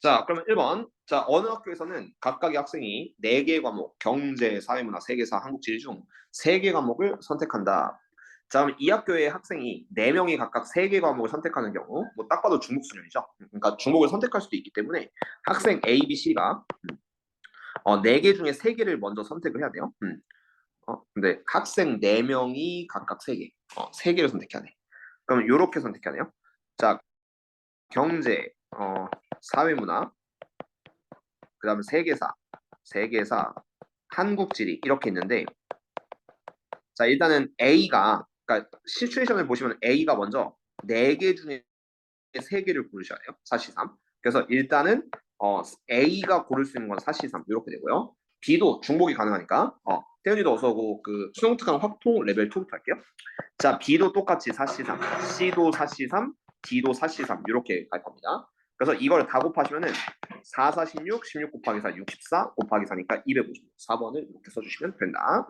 자, 그러면 1번. 자, 어느 학교에서는 각각의 학생이 4개 과목, 경제, 사회문화, 세계사, 한국지리 중 3개 과목을 선택한다. 자, 그럼 이 학교의 학생이 4명이 각각 3개 과목을 선택하는 경우, 뭐 딱 봐도 중복순열이죠. 그러니까 중복을 선택할 수도 있기 때문에 학생 A, B, C가 4개 중에 3개를 먼저 선택을 해야 돼요. 근데 학생 4명이 각각 3개, 3개를 선택해야 돼. 그럼 이렇게 선택해야 돼요. 자, 경제, 사회문화, 그 다음에 세계사, 한국지리 이렇게 있는데, 자 일단은 A가, 그러니까 시츄에이션을 보시면 A가 먼저 4개 중에 3개를 고르셔야 돼요. 사실상. 그래서 일단은 A가 고를 수 있는 건 사실상 이렇게 되고요. B도 중복이 가능하니까 태연이도 어서 오고 그 수능특강 확통 레벨 2부터 할게요. 자 B도 똑같이 사실상, C도 사실상, D도 사실상 이렇게 갈 겁니다. 그래서 이걸 다 곱하시면은 4, 4, 16, 16 곱하기 4, 64 곱하기 4니까 256. 4번을 이렇게 써주시면 된다.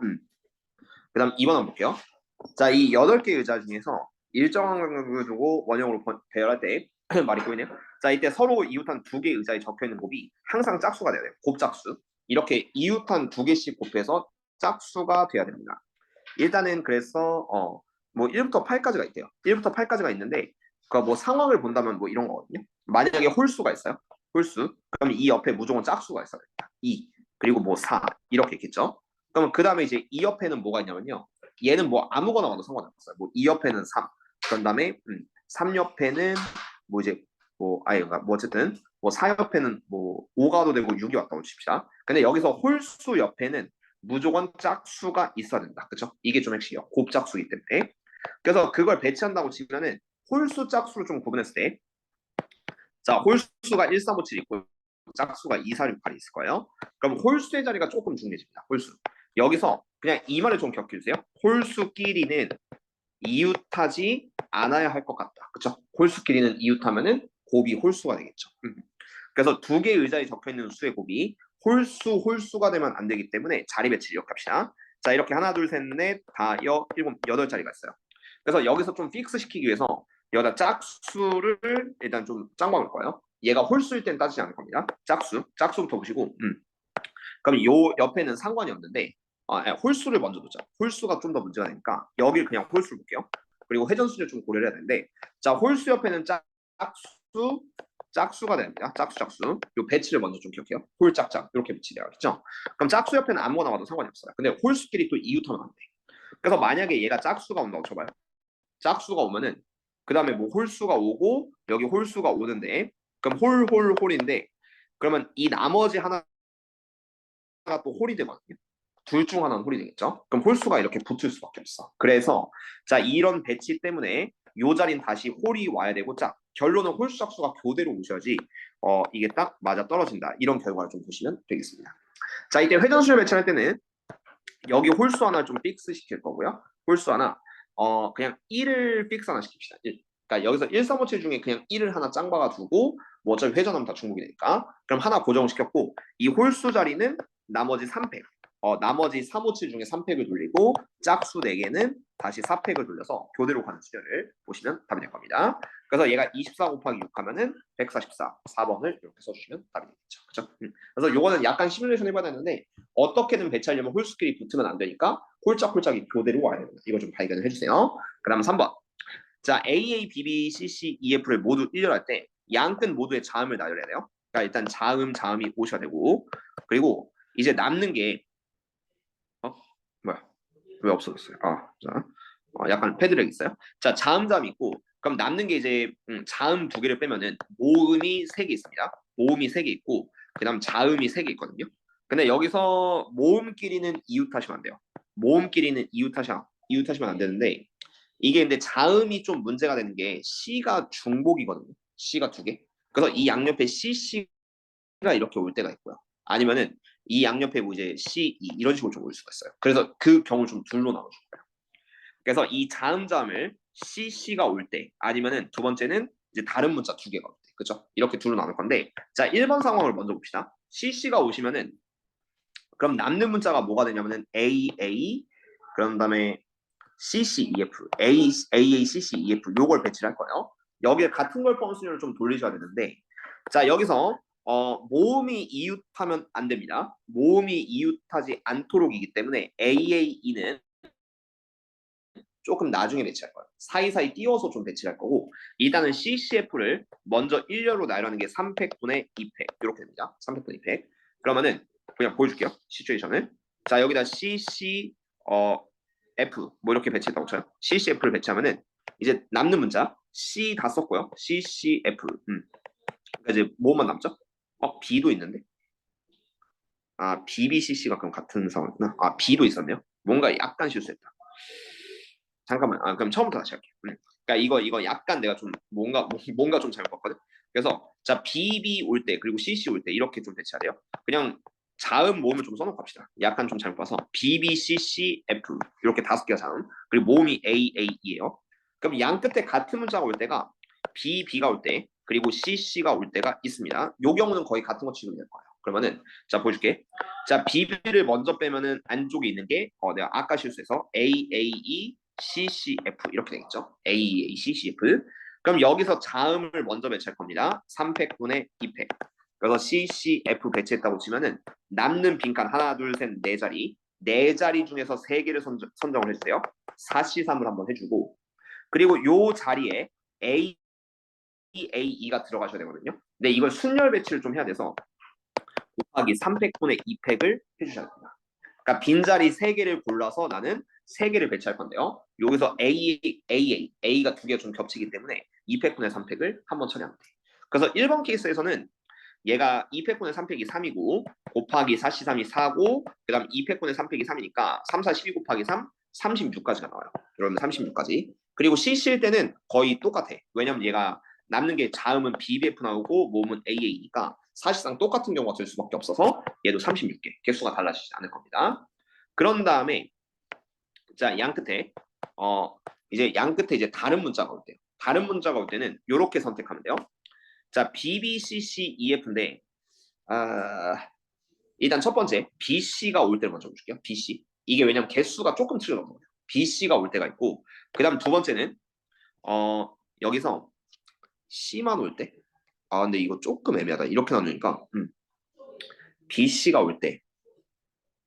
그 다음 2번 한번 볼게요. 자, 이 8개 의자 중에서 일정한 간격을 두고 원형으로 배열할 때 말이 보이네요. 자, 이때 서로 이웃한 2개 의자에 적혀있는 곱이 항상 짝수가 돼야 돼요. 곱짝수. 이렇게 이웃한 2개씩 곱해서 짝수가 돼야 됩니다. 일단은 그래서 뭐 1부터 8까지가 있대요. 1부터 8까지가 있는데 그러니까 뭐 상황을 본다면 뭐 이런 거거든요. 만약에 홀수가 있어요. 홀수. 그럼 이 옆에 무조건 짝수가 있어야 됩니다. 2 그리고 뭐 4 이렇게 있겠죠. 그러면 그 다음에 이제 이 옆에는 뭐가 있냐면요. 얘는 뭐 아무거나 와도 상관없어요. 뭐 이 옆에는 3. 그런 다음에 3 옆에는 뭐 이제 뭐 아예 뭐 어쨌든 뭐 4 옆에는 뭐 5가 와도 되고 6이 왔다고 칩시다. 근데 여기서 홀수 옆에는 무조건 짝수가 있어야 된다. 그쵸? 이게 좀 핵심이에요. 곱짝수이기 때문에. 그래서 그걸 배치한다고 치면은 홀수 짝수를 좀 구분했을 때, 자, 홀수가 1, 3, 5, 7 있고 짝수가 2, 4, 6, 8이 있을 거예요. 그럼 홀수의 자리가 조금 중요해집니다. 홀수. 여기서 그냥 이 말을 좀 기억해주세요. 홀수끼리는 이웃하지 않아야 할 것 같다. 그쵸? 홀수끼리는 이웃하면은 곱이 홀수가 되겠죠. 그래서 2개의 의자에 적혀있는 수의 곱이 홀수가 되면 안 되기 때문에 자리 배치 기억합시다. 자, 이렇게 하나, 둘, 셋, 넷, 다, 일곱, 8자리가 있어요. 그래서 여기서 좀 픽스 시키기 위해서 여기다 짝수를 일단 좀 짱박을 거예요. 얘가 홀수일 땐 따지지 않을 겁니다. 짝수부터 보시고, 그럼 요 옆에는 상관이 없는데, 홀수를 먼저 보자. 홀수가 좀 더 문제가 되니까 여길 그냥 홀수를 볼게요. 그리고 회전수를 좀 고려를 해야 되는데, 자, 홀수 옆에는 짝수가 됩니다. 짝수. 요 배치를 먼저 좀 기억해요. 홀짝짝 이렇게 배치되어있죠. 그럼 짝수 옆에는 아무거나 와도 상관이 없어요. 근데 홀수끼리 또 이웃하면 안 돼. 그래서 만약에 얘가 짝수가 온다고 쳐봐요. 짝수가 오면은 그 다음에 뭐 홀수가 오고 여기 홀수가 오는데 그럼 홀인데 그러면 이 나머지 하나가 또 홀이 되거든요. 둘 중 하나는 홀이 되겠죠. 그럼 홀수가 이렇게 붙을 수밖에 없어. 그래서 자 이런 배치 때문에 요 자리는 다시 홀이 와야 되고 자 결론은 홀수 짝수가 교대로 오셔야지 이게 딱 맞아 떨어진다. 이런 결과를 좀 보시면 되겠습니다. 자 이때 회전수를 배치할 때는 여기 홀수 하나 좀 픽스 시킬 거고요. 홀수 하나 그냥 1을 픽스 하나 시킵시다. 1. 그러니까 여기서 1, 3, 5, 7 중에 그냥 1을 하나 짱 박아두고 뭐 어차피 회전하면 다 중복이 되니까 그럼 하나 고정시켰고 이 홀수 자리는 나머지 3팩 나머지 3, 5, 7 중에 3팩을 돌리고 짝수 4개는 다시 4팩을 돌려서 교대로 가는 수열을 보시면 답이 될 겁니다. 그래서 얘가 24 곱하기 6 하면은 144, 4번을 이렇게 써주시면 답이 되겠죠. 그렇죠? 그래서 요거는 약간 시뮬레이션 해봐야 되는데 어떻게든 배치하려면 홀수끼리 붙으면 안 되니까 홀짝홀짝이 교대로 와야 됩니다. 이거 좀 발견을 해주세요. 그 다음 3번. 자, AA, BB, CC, EF를 모두 1렬할 때 양끝 모두의 자음을 나열해야 돼요. 그러니까 일단 자음이 오셔야 되고 그리고 이제 남는 게 뭐야? 왜 없어졌어요? 자, 약간 패드랙 있어요. 자, 자음 있고 그럼 남는 게 이제 자음 2개를 빼면은 모음이 3개 있습니다. 모음이 3개 있고 그다음 자음이 3개 있거든요. 근데 여기서 모음끼리는 이웃하시면 안 돼요. 모음끼리는 이웃하시면 안 되는데 이게 근데 자음이 좀 문제가 되는 게 C가 중복이거든요. C가 2개. 그래서 이 양옆에 CC가 이렇게 올 때가 있고요. 아니면은 이 양옆에 뭐 이제 C, E 이런 식으로 좀 올 수가 있어요. 그래서 그 경우를 좀 둘로 나눠줄 거예요. 그래서 이 자음자음을 CC가 올 때 아니면은 두 번째는 이제 다른 문자 2개가 올 때. 그렇죠? 이렇게 둘로 나눌 건데 자, 1번 상황을 먼저 봅시다. CC가 오시면은 그럼 남는 문자가 뭐가 되냐면은 AA 그런 다음에 CCEF, AACCEF 요걸 배치를 할 거예요. 여기에 같은 걸 뻔순위로 좀 돌리셔야 되는데 자 여기서 모음이 이웃하면 안 됩니다. 모음이 이웃하지 않도록이기 때문에 AAE는 조금 나중에 배치할 거예요. 사이사이 띄워서 좀 배치할 거고 일단은 CCF를 먼저 1렬로 나열하는 게 3팩분의 2팩 이렇게 됩니다. 3팩분의 2팩. 그러면은 그냥 보여줄게요. 시츄에이션을. 자 여기다 CC F 뭐 이렇게 배치했다고 쳐요. CCF를 배치하면은 이제 남는 문자 C 다 썼고요. CCF. 그러니까 이제 뭐만 남죠? B도 있는데. 아 BBCC가 그럼 같은 상황이구나. 아 B도 있었네요. 뭔가 약간 실수했다. 잠깐만. 그럼 처음부터 다시 할게요. 그러니까 이거 약간 내가 좀 뭔가 좀 잘못 봤거든. 그래서 자 BB 올 때 그리고 CC 올 때 이렇게 좀 배치해야 돼요. 그냥 자음 모음을 좀 써놓고 합시다. 약간 좀 잘못 봐서 B, B, C, C, F 이렇게 5개가 자음 그리고 모음이 A, A이에요. 그럼 양 끝에 같은 문자가 올 때가 B, B가 올 때 그리고 C, C가 올 때가 있습니다. 요 경우는 거의 같은 거 치면 될 거예요. 그러면은 자 보여줄게. 자 BB를 먼저 빼면은 안쪽에 있는 게 내가 아까 실수해서 A, A, E CCF 이렇게 되겠죠. A, CCF. 그럼 여기서 자음을 먼저 배치할 겁니다. 3팩분의 2팩. 그래서 CCF 배치했다고 치면은 남는 빈칸 하나, 둘, 셋, 네 자리. 네 자리 중에서 세 개를 선정을 해주세요. 4C3을 한번 해주고 그리고 요 자리에 A, A, E가 들어가셔야 되거든요. 근데 이걸 순열 배치를 좀 해야 돼서 곱하기 3팩분의 2팩을 해주셔야 됩니다. 그러니까 빈자리 3개를 골라서 나는 3개를 배치할 건데요. 여기서 A가 2개가 좀 겹치기 때문에 2팩분의 3팩을 한번 처리하면 돼. 그래서 1번 케이스에서는 얘가 2팩분의 3팩이 3이고 곱하기 4C3이 4고 그 다음 2팩분의 3팩이 3이니까 3, 4, 12 곱하기 3, 36까지가 나와요. 여러분 36까지. 그리고 CC일 때는 거의 똑같아. 왜냐면 얘가 남는 게 자음은 BBF 나오고 모음은 AA니까 사실상 똑같은 경우가 될 수밖에 없어서 얘도 36개. 개수가 달라지지 않을 겁니다. 그런 다음에 자, 양 끝에 이제 양 끝에 이제 다른 문자가 올 때요. 다른 문자가 올 때는 이렇게 선택하면 돼요. 자, BBCCEF인데 일단 첫 번째 BC가 올 때를 먼저 볼게요. BC. 이게 왜냐면 개수가 조금 틀려서 그래요. BC가 올 때가 있고 그다음 두 번째는 여기서 C만 올 때. 근데 이거 조금 애매하다. 이렇게 나누니까 BC가 올 때,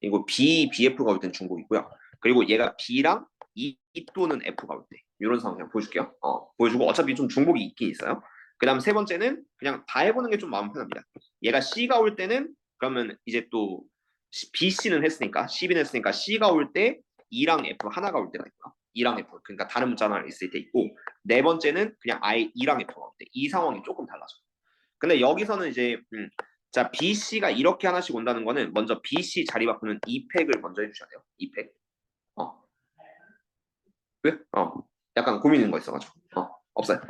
이거 BF가 올 때는 중복이고요. 그리고 얘가 B랑 E 또는 F가 올 때, 이런 상황 그냥 보여줄게요. 보여주고 어차피 좀 중복이 있긴 있어요. 그 다음 세 번째는 그냥 다 해보는 게 좀 마음 편합니다. 얘가 C가 올 때는 그러면 이제 또 BC는 했으니까 C는 했으니까 C가 올 때 E랑 F 하나가 올 때가 있고요. E랑 F 그러니까 다른 문자 하나 있을 때 있고 네 번째는 그냥 아예 E랑 F가 올 때 이 상황이 조금 달라져. 근데 여기서는 이제 자 BC가 이렇게 하나씩 온다는 거는 먼저 BC 자리 바꾸는 2팩을 먼저 해주셔야 돼요. 2팩. 왜? 약간 고민 있는 거 있어가지고. 없어요.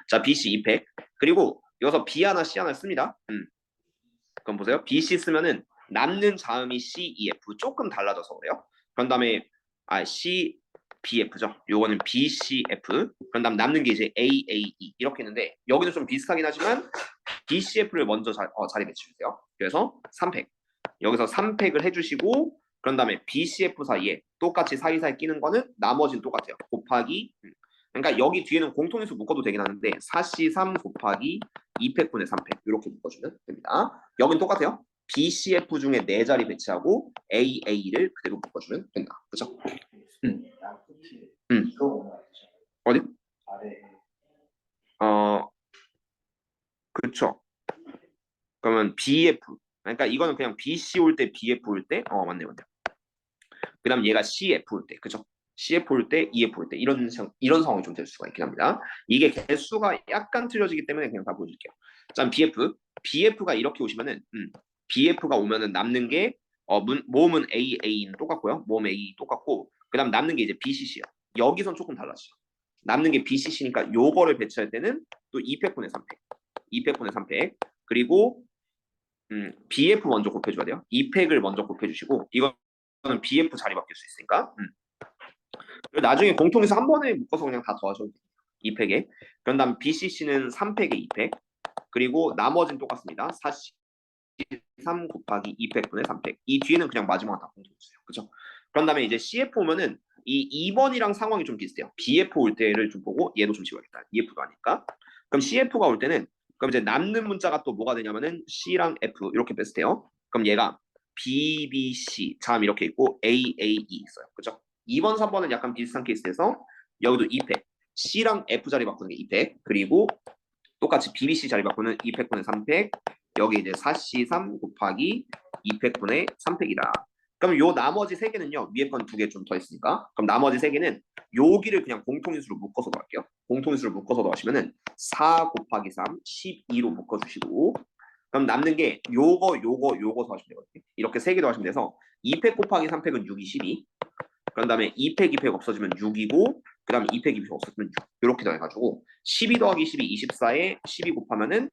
자 BC 2팩. 그리고 여기서 B 하나 C 하나 씁니다. 그럼 보세요. BC 쓰면은 남는 자음이 C, E, F 조금 달라져서 그래요. 그런 다음에 C, BF죠. 요거는 B, C, F. 그런 다음 남는 게 이제 A, A, E 이렇게 있는데 여기는 좀 비슷하긴 하지만 BCF를 먼저 자리 배치해주세요. 그래서 3팩. 여기서 3팩을 해주시고 그런 다음에 BCF 사이에 똑같이 사이사이 끼는 거는 나머지는 똑같아요. 곱하기 그러니까 여기 뒤에는 공통인수 묶어도 되긴 하는데 4C3 곱하기 2팩분의 3팩 이렇게 묶어주면 됩니다. 여긴 똑같아요. BCF 중에 4자리 배치하고 AA를 그대로 묶어주면 된다. 그죠? 어디? 그렇죠. 그러면 BF. 그러니까 이거는 그냥 BC 올 때 BF 올 때, 맞네요. 그 다음 얘가 CF 올 때, 그죠? CF 올 때, EF 올 때, 이런 상황이 좀 될 수가 있긴 합니다. 이게 개수가 약간 틀려지기 때문에 그냥 다 보여줄게요. 자, BF. BF가 이렇게 오시면은, BF가 오면은 남는 게, 모음은 AA는 똑같고요. 모음 A 똑같고, 그 다음 남는 게 이제 BCC예요. 여기선 조금 달라지죠. 남는 게 BCC니까 요거를 배치할 때는 또 2팩분의 3팩. 2팩분의 3팩. 그리고 BF 먼저 곱해줘야 돼요. 2팩을 먼저 곱해주시고 이거는 BF 자리 바뀔 수 있으니까 그리고 나중에 공통에서 한 번에 묶어서 그냥 다 더하셔도 돼요. 2팩에 그런 다음 BCC는 3팩에 2팩 그리고 나머지는 똑같습니다. 43 곱하기 2팩분의 3팩 이 뒤에는 그냥 마지막에 다 공통이었어요. 그죠? 그런 다음에 이제 CF 오면은 이 2번이랑 상황이 좀 비슷해요. BF 올 때를 좀 보고 얘도 좀 지워야겠다. EF도 아니까 그럼 CF가 올 때는 그럼 이제 남는 문자가 또 뭐가 되냐면은 C랑 F 이렇게 비슷해요. 그럼 얘가 B, B, C 자음 이렇게 있고 A, A, E 있어요. 그죠? 2번, 3번은 약간 비슷한 케이스에서 여기도 2팩 C랑 F 자리 바꾸는 게 2팩 그리고 똑같이 BBC 자리 바꾸는 2팩분의 3팩 여기 이제 4C3 곱하기 2팩분의 3팩이다. 그럼 요 나머지 세 개는요. 위에 건 두 개 좀 더 있으니까 그럼 나머지 세 개는 여기를 그냥 공통인수로 묶어서 넣을게요. 공통인수로 묶어서 넣으시면은 4 곱하기 3 12로 묶어주시고 그럼 남는 게 요거 더하시면 되거든요. 이렇게 세 개 더하시면 돼서 2팩 곱하기 3팩은 6이 12 그런 다음에 2팩 2팩 없어지면 6이고 그 다음에 2팩 2팩 없어지면 6 이렇게 더해가지고 12 더하기 12 24에 12 곱하면은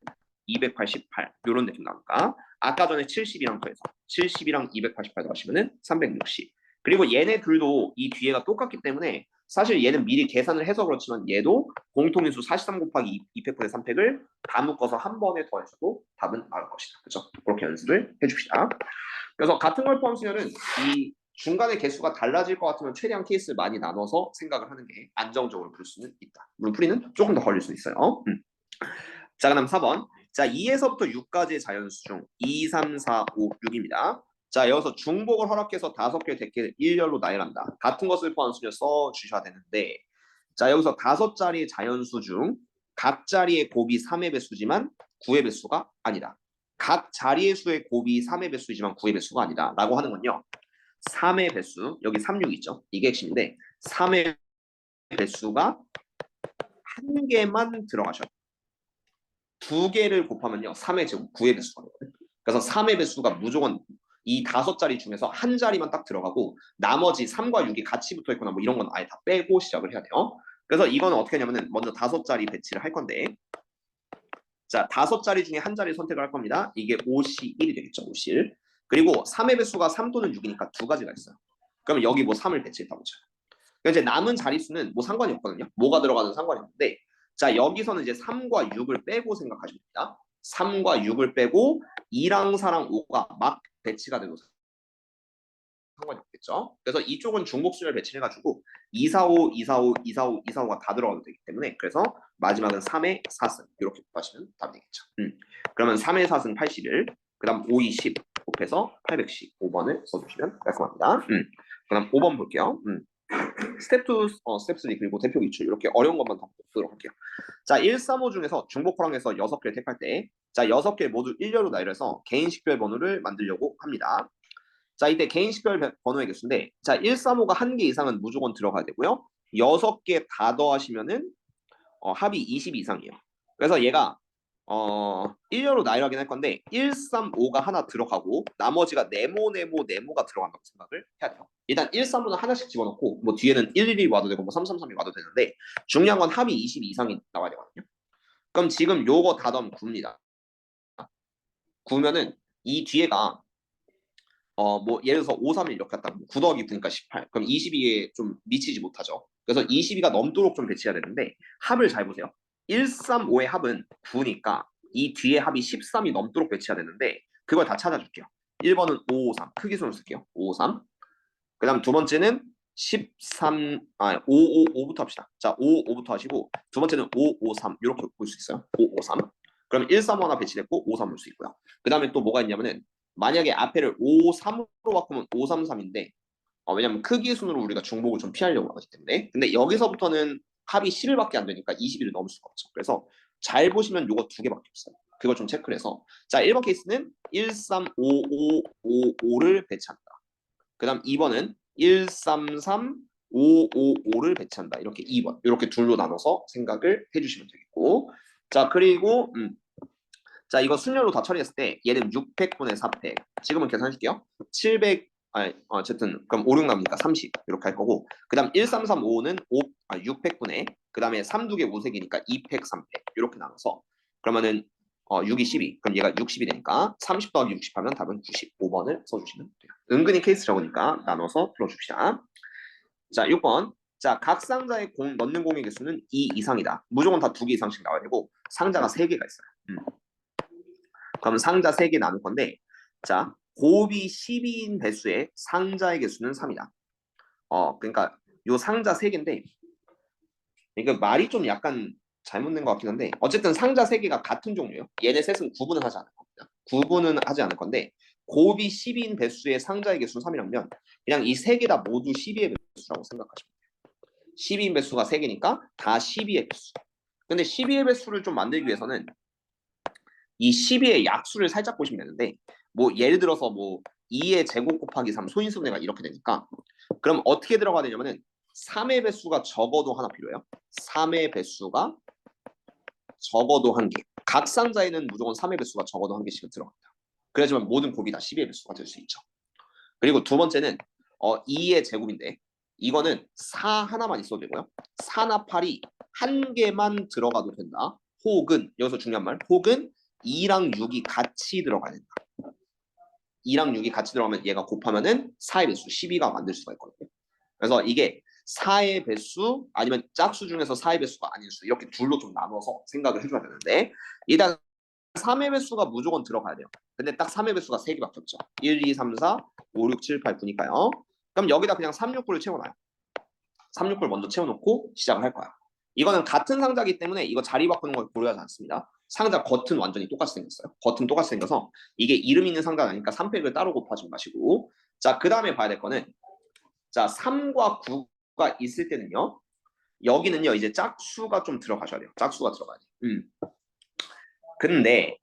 288 이런 느낌 나니까 아까 전에 70이랑 더해서 70이랑 288 더하시면은 360 그리고 얘네 둘도 이 뒤에가 똑같기 때문에 사실 얘는 미리 계산을 해서 그렇지만 얘도 공통인수 43 곱하기 2팩분의 3팩을 다 묶어서 한 번에 더해줘도 답은 나올 것이다. 그렇죠? 그렇게 연습을 해줍시다. 그래서 같은 걸 포함 수열은 이 중간의 개수가 달라질 것 같으면 최대한 케이스를 많이 나눠서 생각을 하는 게 안정적으로 풀 수는 있다. 물론 풀이는 조금 더 걸릴 수 있어요. 자, 그다음 4번. 자, 2에서부터 6까지의 자연수 중 2, 3, 4, 5, 6입니다. 자, 여기서 중복을 허락해서 5개의 대개를 일렬로 나열한다. 같은 것을 포함 수를 써 주셔야 되는데 자, 여기서 5자리의 자연수 중 각 자리의 곱이 3의 배수지만 9의 배수가 아니다. 각 자리의 수의 곱이 3의 배수이지만 9의 배수가 아니다. 라고 하는 건요. 3의 배수, 여기 3, 6 있죠. 이게 핵심인데 3의 배수가 한 개만 들어가셔야 돼요. 두 개를 곱하면요. 3의 제곱, 9의 배수가 되거든요. 그래서 3의 배수가 무조건 이 5자리 중에서 한 자리만 딱 들어가고 나머지 3과 6이 같이 붙어 있거나 뭐 이런 건 아예 다 빼고 시작을 해야 돼요. 그래서 이거는 어떻게 하냐면은 먼저 5자리 배치를 할 건데 자, 5자리 중에 한 자리 선택을 할 겁니다. 이게 5C1이 되겠죠. 5C1. 그리고 3의 배수가 3 또는 6이니까 두 가지가 있어요. 그러면 여기 뭐 3을 배치했다고 쳐요. 그러니까 이제 남은 자릿수는 뭐 상관이 없거든요. 뭐가 들어가는 상관이 없는데 자, 여기서는 이제 3과 6을 빼고 생각하시면 됩니다. 3과 6을 빼고 2랑 4랑 5가 막 배치가 돼도 상관이 없겠죠. 그래서 이쪽은 중복수를 배치를 해가지고 245, 245, 245, 245가 다 들어가도 되기 때문에 그래서 마지막은 3의 4승 이렇게 곱하시면 답이 되겠죠. 그러면 3의 4승 81, 그 다음 5, 2, 10 곱해서 810, 5번을 써주시면 깔끔합니다. 그 다음 5번 볼게요. 스텝 2, 스텝 3 그리고 대표 기출 이렇게 어려운 것만 더 보도록 할게요. 자, 1, 3, 5 중에서 중복 호랑에서 6개를 택할 때 자, 6개 모두 일렬로 나열해서 개인식별 번호를 만들려고 합니다. 자, 이때 개인식별 번호의 개수인데 자, 1, 3, 5가 한 개 이상은 무조건 들어가야 되고요. 6개 다 더하시면은 합이 20 이상이에요. 그래서 얘가 일렬로 나열하긴 할 건데 1, 3, 5가 하나 들어가고 나머지가 네모가 들어간다고 생각을 해야 돼요. 일단 1, 3, 5는 하나씩 집어넣고 뭐 뒤에는 1, 1이 와도 되고 뭐 3, 3, 3이 와도 되는데 중요한 건 합이 20 이상이 나와야 되거든요. 그럼 지금 요거 다 더하면 9입니다. 9면은 이 뒤에가 뭐 예를 들어서 5, 3을 이렇게 했다. 9 더하기 9니까 18. 그럼 22에 좀 미치지 못하죠. 그래서 22가 넘도록 좀 배치해야 되는데 합을 잘 보세요. 1, 3, 5의 합은 9니까 이 뒤에 합이 13이 넘도록 배치해야 되는데 그걸 다 찾아줄게요. 1번은 5, 5, 3. 크기 순으로 쓸게요. 5, 5, 3. 그 다음 두 번째는 13, 5, 5, 5부터 합시다. 자, 5, 5부터 하시고 두 번째는 5, 5, 3 이렇게 볼 수 있어요. 5, 5, 3. 그럼 1, 3 하나 배치됐고 5, 3 볼 수 있고요. 그 다음에 또 뭐가 있냐면은 만약에 앞에를 5, 3으로 바꾸면 5, 3, 3인데 왜냐면 크기 순으로 우리가 중복을 좀 피하려고 하기 때문에 근데 여기서부터는 합이 11밖에 안 되니까 21을 넘을 수가 없죠. 그래서 잘 보시면 요거 두 개밖에 없어요. 그걸 좀 체크를 해서 자 1번 케이스는 1, 3, 5, 5, 5, 5를 배치한다. 그 다음 2번은 1, 3, 3, 5, 5, 5를 배치한다. 이렇게 2번 이렇게 둘로 나눠서 생각을 해주시면 되겠고 자 그리고 자 이거 순열로 다 처리했을 때 얘는 600분의 4팩 지금은 계산해줄게요. 700 어쨌든 그럼 5, 6 남으니까 30 이렇게 할 거고 그 다음 1, 3, 3, 5는 600분의 그 다음에 3, 2개 5팩이니까 2팩, 3팩 이렇게 나눠서 그러면은 6이 12 그럼 얘가 60이 되니까 30 더하기 60 하면 답은 95번을 써주시면 돼요. 은근히 케이스 적으니까 나눠서 풀어줍시다. 자 6번 자 각 상자에 넣는 공의 개수는 2 이상이다. 무조건 다 2개 이상씩 나와야 되고 상자가 3개가 있어요. 그럼 상자 3개 나눌 건데 자 곱이 12인 배수의 상자의 개수는 3이다. 그러니까 요 상자 3개인데 그러니까 말이 좀 약간 잘못 낸 것 같긴 한데 어쨌든 상자 3개가 같은 종류예요. 얘네 셋은 구분을 하지 않을 겁니다. 구분은 하지 않을 건데 곱이 12인 배수의 상자의 개수는 3이라면 그냥 이 3개 다 모두 12의 배수라고 생각하시면 돼요. 12인 배수가 3개니까 다 12의 배수. 근데 12의 배수를 좀 만들기 위해서는 이 12의 약수를 살짝 보시면 되는데 뭐 예를 들어서 뭐 2의 제곱 곱하기 3 소인수분해가 이렇게 되니까 그럼 어떻게 들어가야 되냐면은 3의 배수가 적어도 하나 필요해요. 3의 배수가 적어도 한 개. 각 상자에는 무조건 3의 배수가 적어도 한 개씩은 들어갑니다. 그래야지만 모든 곱이 다 12의 배수가 될 수 있죠. 그리고 두 번째는 2의 제곱인데 이거는 4 하나만 있어도 되고요. 4나 8이 한 개만 들어가도 된다. 혹은 여기서 중요한 말 혹은 2랑 6이 같이 들어가야 된다. 2랑 6이 같이 들어가면 얘가 곱하면은 4의 배수 12가 만들 수가 있거든요. 그래서 이게 4의 배수 아니면 짝수 중에서 4의 배수가 아닌 수 이렇게 둘로 좀 나눠서 생각을 해줘야 되는데 일단 3의 배수가 무조건 들어가야 돼요. 근데 딱 3의 배수가 3개밖에 없죠. 1, 2, 3, 4, 5, 6, 7, 8, 9니까요. 그럼 여기다 그냥 3, 6, 9를 채워놔요. 3, 6, 9를 먼저 채워놓고 시작을 할 거야. 이거는 같은 상자이기 때문에 이거 자리 바꾸는 걸 고려하지 않습니다. 상자 겉은 완전히 똑같이 생겼어요. 겉은 똑같이 생겨서 이게 이름 있는 상자가 아니니까 3팩을 따로 곱하지 마시고 자, 그 다음에 봐야 될 거는 자, 3과 9가 있을 때는요. 여기는요. 이제 짝수가 좀 들어가셔야 돼요. 짝수가 들어가야 돼요. 근데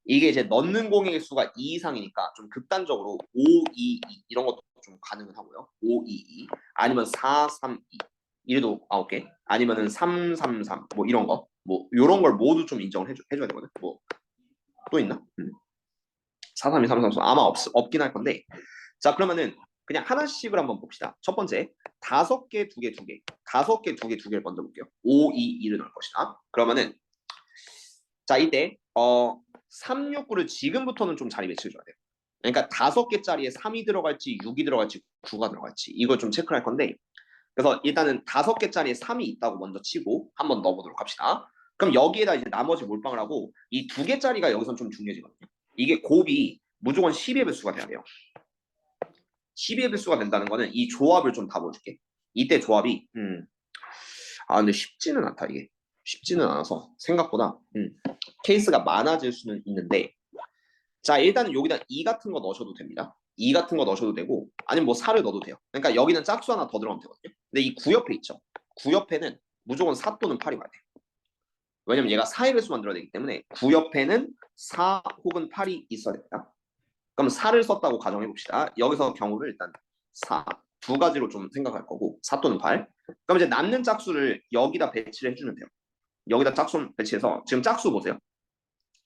이게 이제 넣는 공의 수가 2 이상이니까 좀 극단적으로 5, 2, 2 이런 것도 좀 가능은 하고요. 5, 2, 2 아니면 4, 3, 2 이래도 9개 아니면은 3, 3, 3 뭐 이런 거 뭐 이런 걸 모두 좀 인정을 해줘야 되거든. 뭐 또 있나? 4, 3, 2, 3, 3, 4 아마 없긴 할 건데 자 그러면은 그냥 하나씩을 한번 봅시다. 첫 번째 5개, 2개, 2개 5개, 2개, 2개를 먼저 볼게요. 5, 2, 2를 넣을 것이다. 그러면은 자 이때 369를 지금부터는 좀 자리 배치해줘야 돼요. 그러니까 5개짜리에 3이 들어갈지 6이 들어갈지 9가 들어갈지 이걸 좀 체크를 할 건데 그래서 일단은 5개짜리에 3이 있다고 먼저 치고 한번 넣어보도록 합시다. 그럼 여기에다 이제 나머지 몰빵을 하고 이 2개짜리가 여기선 좀 중요해지거든요. 이게 곱이 무조건 12의 배수가 돼야 돼요. 12의 배수가 된다는 거는 이 조합을 좀 다 보여줄게. 이때 조합이 근데 쉽지는 않다 이게. 쉽지는 않아서 생각보다 케이스가 많아질 수는 있는데 자 일단은 여기다 2 같은 거 넣으셔도 됩니다. 2 같은 거 넣으셔도 되고 아니면 뭐 4를 넣어도 돼요. 그러니까 여기는 짝수 하나 더 들어가면 되거든요. 근데 이 9 옆에 있죠. 9 옆에는 무조건 4 또는 8이 와야 돼요. 왜냐면 얘가 4의 배수 만들어야 되기 때문에 9 옆에는 4 혹은 8이 있어야 됩니다. 그럼 4를 썼다고 가정해 봅시다. 여기서 경우를 일단 4, 두 가지로 좀 생각할 거고 4 또는 8. 그럼 이제 남는 짝수를 여기다 배치를 해주면 돼요. 여기다 짝수 배치해서 지금 짝수 보세요.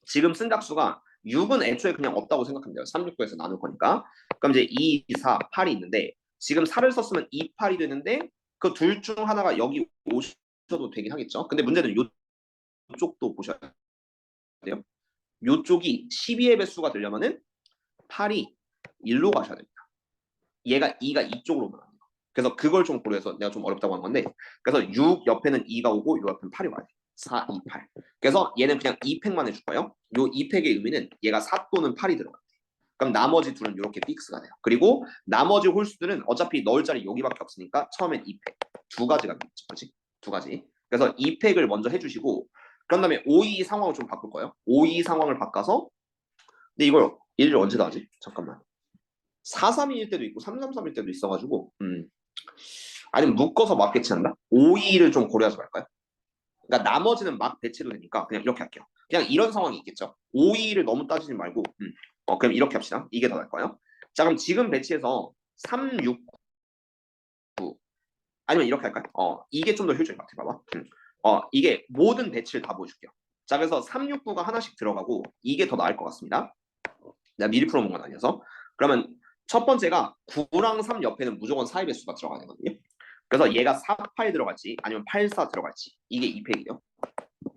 지금 쓴 짝수가 6은 애초에 그냥 없다고 생각하면 돼요. 369에서 나눌 거니까. 그럼 이제 2, 4, 8이 있는데 지금 4를 썼으면 2, 8이 되는데 그 둘 중 하나가 여기 오셔도 되긴 하겠죠. 근데 문제는 이쪽도 보셔야 돼요. 이쪽이 12의 배수가 되려면은 8이 1로 가셔야 됩니다. 얘가 2가 이쪽으로 오면 안 돼요. 그래서 그걸 좀 고려해서 내가 좀 어렵다고 한 건데 그래서 6 옆에는 2가 오고 요 옆에는 8이 와야 돼요. 4, 2, 8. 그래서 얘는 그냥 2팩만 해줄 거예요. 요 2팩의 의미는 얘가 4 또는 8이 들어가요. 그럼 나머지 둘은 이렇게 픽스가 돼요. 그리고 나머지 홀수들은 어차피 넣을 자리 여기밖에 없으니까 처음엔 2팩. 두 가지가 있죠. 그렇지? 두 가지. 그래서 2팩을 먼저 해주시고 그런 다음에 5, 2 상황을 좀 바꿀 거예요. 5, 2 상황을 바꿔서 근데 이걸 얘를 언제 다 하지? 잠깐만. 4-3-2일 때도 있고 3-3-3일 때도 있어가지고 아니면 묶어서 막 배치한다? 5-2를 좀 고려하지 말까요? 그러니까 나머지는 막 배치도 되니까 그냥 이렇게 할게요. 그냥 이런 상황이 있겠죠. 5-2를 너무 따지지 말고 그럼 이렇게 합시다. 이게 더 나을까요? 자 그럼 지금 배치해서 3-6-9 아니면 이렇게 할까요? 이게 좀 더 효율적인 것 같아. 봐봐. 이게 모든 배치를 다 보여줄게요. 자 그래서 369가 하나씩 들어가고 이게 더 나을 것 같습니다. 내가 미리 풀어본 건 아니어서 그러면 첫 번째가 9랑 3 옆에는 무조건 4의 배수가 들어가야 되거든요. 그래서 얘가 4, 8 들어갈지 아니면 8, 4 들어갈지 이게 2팩이에요.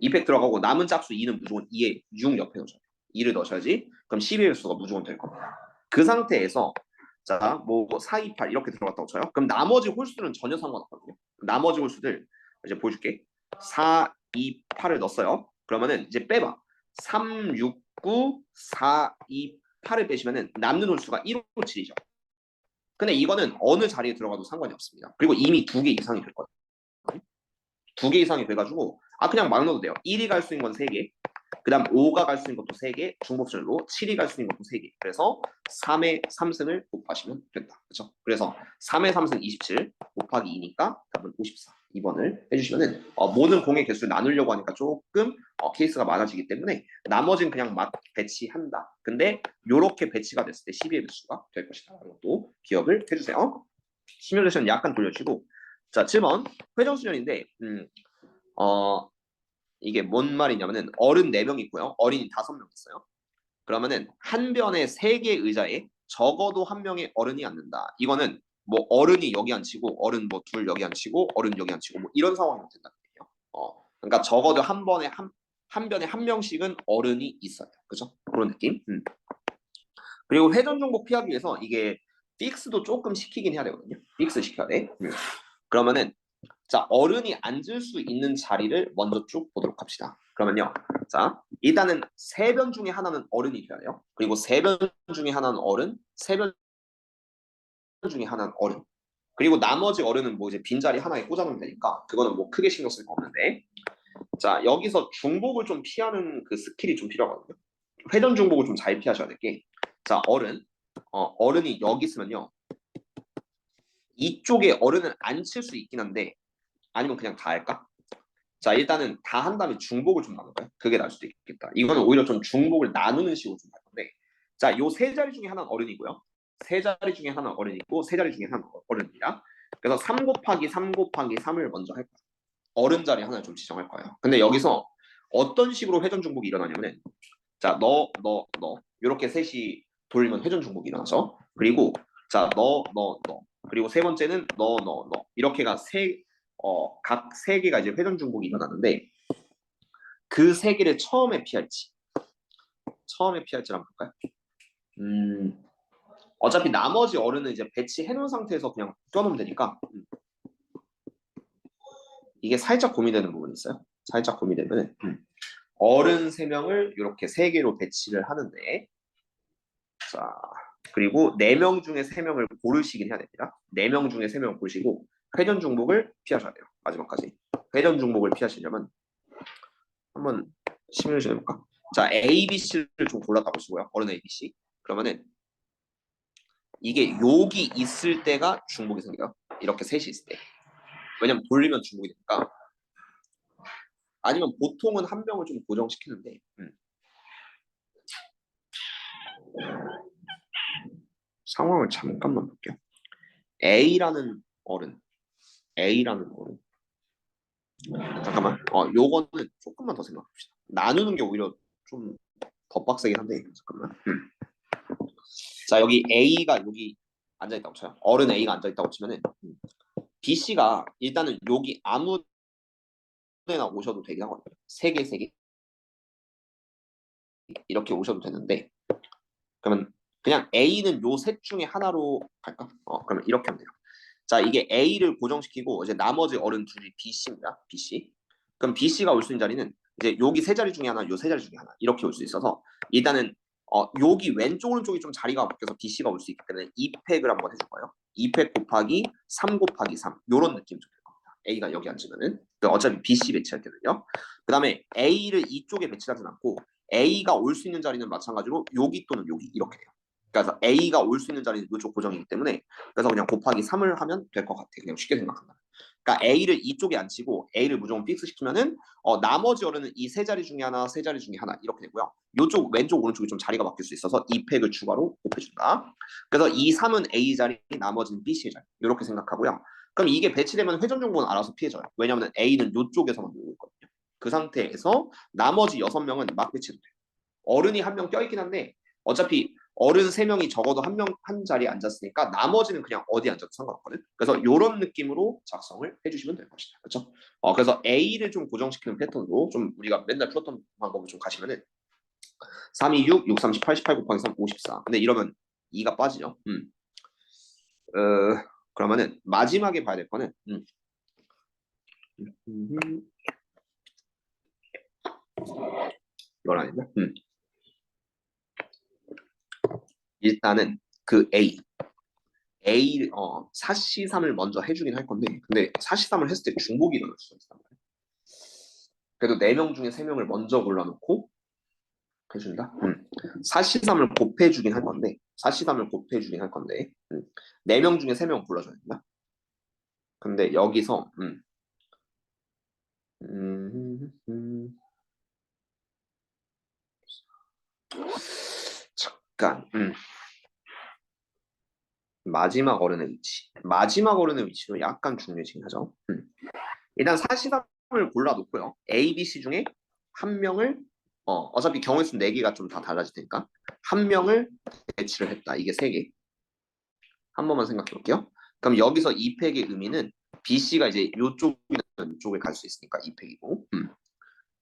2팩 들어가고 남은 짝수 2는 무조건 2에 6 옆에 넣으셔야 돼요. 2를 넣으셔야지 그럼 12의 배수가 무조건 될 겁니다. 그 상태에서 자, 뭐 4, 2, 8 이렇게 들어갔다고 쳐요. 그럼 나머지 홀수는 전혀 상관없거든요. 나머지 홀수들 이제 보여줄게. 4, 2, 8을 넣었어요. 그러면은 이제 빼봐. 3, 6, 9, 4, 2, 8을 빼시면은 남는 홀수가 1, 5, 7이죠. 근데 이거는 어느 자리에 들어가도 상관이 없습니다. 그리고 이미 2개 이상이 될 거예요. 두 개 이상이 돼가지고 그냥 막 넣어도 돼요. 1이 갈 수 있는 건 3개, 그 다음 5가 갈 수 있는 것도 3개, 중복절로 7이 갈 수 있는 것도 3개. 그래서 3의 3승을 곱하시면 된다. 그렇죠? 그래서 3의 3승 27 곱하기 2니까 답은 54. 2번을 해주시면은 모든 공의 개수를 나누려고 하니까 조금 케이스가 많아지기 때문에 나머지는 그냥 막 배치한다. 근데 이렇게 배치가 됐을 때 12의 배수가 될 것이다. 라는 것도 기억을 해주세요. 시뮬레이션 약간 돌려주시고, 자 7번 회전수련인데 이게 뭔 말이냐면은 어른 4명 있고요. 어린이 5명 있어요. 그러면은 한 변에 3개의 의자에 적어도 한 명의 어른이 앉는다. 이거는 뭐 어른이 여기 앉히고 어른 뭐 둘 여기 앉히고 어른 여기 앉히고 뭐 이런 상황이면 된다는 얘기예요. 그러니까 적어도 한 변에 한 명씩은 어른이 있어요. 그죠? 그런 느낌. 그리고 회전 중복 피하기 위해서 이게 픽스도 조금 시키긴 해야 되거든요. 픽스 시켜야 돼. 그러면은 자, 어른이 앉을 수 있는 자리를 먼저 쭉 보도록 합시다. 그러면요. 자, 일단은 3변 중에 하나는 어른이 돼야 돼요. 그리고 3변 중에 하나는 어른, 3변 중에 하나는 어른. 그리고 나머지 어른은 뭐 이제 빈자리 하나에 꽂아놓으면 되니까 그거는 뭐 크게 신경 쓸 거 없는데, 자, 여기서 중복을 좀 피하는 그 스킬이 좀 필요하거든요. 회전 중복을 좀 잘 피하셔야 될 게, 자, 어른이 여기 있으면요. 이쪽에 어른을 앉힐 수 있긴 한데 아니면 그냥 다 할까? 자, 일단은 다 한 다음에 중복을 좀 나눌까요? 그게 나을 수도 있겠다. 이거는 오히려 좀 중복을 나누는 식으로 좀 할 건데, 자, 요 세 자리 중에 하나는 어른이고요. 세 자리 중에 하나는 어른이고, 세 자리 중에 하나는 어른이라. 그래서 3 곱하기 3 곱하기 3을 먼저 할 거예요. 어른 자리 하나를 좀 지정할 거예요. 근데 여기서 어떤 식으로 회전 중복이 일어나냐면은, 자, 너. 이렇게 셋이 돌리면 회전 중복이 일어나죠. 그리고, 자, 너. 그리고 세 번째는 너. 이렇게가 각 세 개가 이제 회전 중복이 일어나는데, 그 세 개를 처음에 피할지를 한번 볼까요? 어차피 나머지 어른은 이제 배치해 놓은 상태에서 그냥 껴놓으면 되니까, 이게 살짝 고민되는 부분이 있어요. 살짝 고민되면 어른 3명을 이렇게 3개로 배치를 하는데, 자, 그리고 4명 중에 3명을 고르시긴 해야 됩니다. 4명 중에 3명을 고르시고 회전 중복을 피하셔야 돼요. 마지막까지. 회전 중복을 피하시려면 한번 시뮬레이션 해볼까? 자, A, B, C를 좀 골랐다 보시고요. 어른 A, B, C. 그러면은 이게 여기 있을 때가 중복이 생겨요. 이렇게 셋이 있을 때. 왜냐면 돌리면 중복이 되니까. 아니면 보통은 한 병을 좀 고정시키는데, 상황을 잠깐만 볼게요. A라는 어른. 잠깐만. 요거는 조금만 더 생각합시다. 나누는 게 오히려 좀 더 빡세긴 한데, 잠깐만. 자, 여기 A가 여기 앉아있다고 쳐요. 어른 A가 앉아있다고 치면은, B, C가 일단은 여기 아무 데나 오셔도 되긴 하거든요. 3개 이렇게 오셔도 되는데, 그러면 그냥 A는 요 셋 중에 하나로 갈까? 그러면 이렇게 하면 돼요. 자, 이게 A를 고정시키고 이제 나머지 어른 둘이 B, C입니다. B, C. 그럼 B, C가 올 수 있는 자리는 이제 여기 세 자리 중에 하나, 요 세 자리 중에 하나 이렇게 올 수 있어서 일단은 여기 왼쪽 오른쪽이 좀 자리가 바뀌어서 B, C가 올 수 있기 때문에 2팩을 한번 해줄 거예요. 2팩 곱하기 3 곱하기 3 요런 느낌 좀 될 겁니다. A가 여기 앉으면은 어차피 B, C 배치할 때는요. 그 다음에 A를 이쪽에 배치하진 않고 A가 올 수 있는 자리는 마찬가지로 여기 또는 여기 이렇게 돼요. 그래서 A가 올 수 있는 자리는 이쪽 고정이기 때문에 그래서 그냥 곱하기 3을 하면 될 것 같아. 그냥 쉽게 생각한다. 그러니까 A를 이쪽에 앉히고 A를 무조건 픽스 시키면은 나머지 어른은 이 세 자리 중에 하나, 세 자리 중에 하나 이렇게 되고요. 이쪽 왼쪽 오른쪽이 좀 자리가 바뀔 수 있어서 이 팩을 추가로 곱해준다. 그래서 이 3은 A 자리, 나머지는 B, C 자리 이렇게 생각하고요. 그럼 이게 배치되면 회전 정보는 알아서 피해져요. 왜냐하면 A는 이쪽에서만 놀고 있거든요. 그 상태에서 나머지 6명은 막 배치도 돼요. 어른이 한 명 껴있긴 한데 어차피 어른 3명이 적어도 한 자리에 앉았으니까 나머지는 그냥 어디 앉아도 상관없거든. 그래서 이런 느낌으로 작성을 해주시면 될 것이다. 그렇죠? 그래서 A를 좀 고정시키는 패턴으로 좀 우리가 맨날 풀었던 방법을 좀 가시면은 3, 2, 6, 6, 30, 88 곱하기 3, 54. 근데 이러면 2가 빠지죠. 그러면은 마지막에 봐야 될 거는 이건 아닌데. 일단은 그 A 사시3을 먼저 해주긴 할 건데 근데 사시3을 했을 때 중복이 일어날 수가 있단 말이에요. 그래도 4명 중에 3명을 먼저 골라놓고 해준다. 사시삼을 곱해주긴 할 건데, 4명 중에 3명 골라줘야 된다. 근데 여기서 음, 음, 잠깐 마지막 어른의 위치도 약간 중요해지긴 하죠. 일단 사시삼을 골라놓고요. A, B, C 중에 한 명을 어차피 경우의 수 4개가 좀 다 달라질 테니까 한 명을 배치를 했다. 이게 3개. 한 번만 생각해 볼게요. 그럼 여기서 2팩의 의미는 BC가 이제 요쪽이나 이쪽에 갈 수 있으니까 2팩이고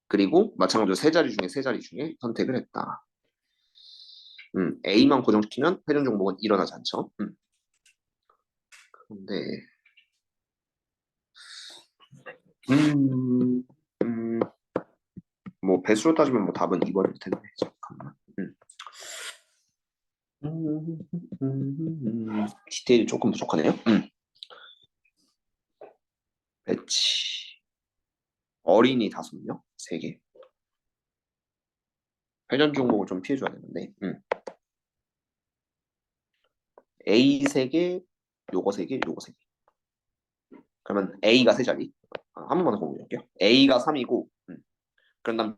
그리고 마찬가지로 세 자리 중에 선택을 했다. A만 고정시키면 회전 종목은 일어나지 않죠. 근데 음, 음, 뭐 배수로 따지면 뭐 답은 2번일 텐데 잠깐만. 디테일이 조금 부족하네요. 배치 어린이 5명 3개 회전 종목을 좀 피해줘야 되는데 A 3개 요거 3개 요거 3개 그러면 A가 3자리 한 번만 더 공유할게요. A가 3이고 그런 다음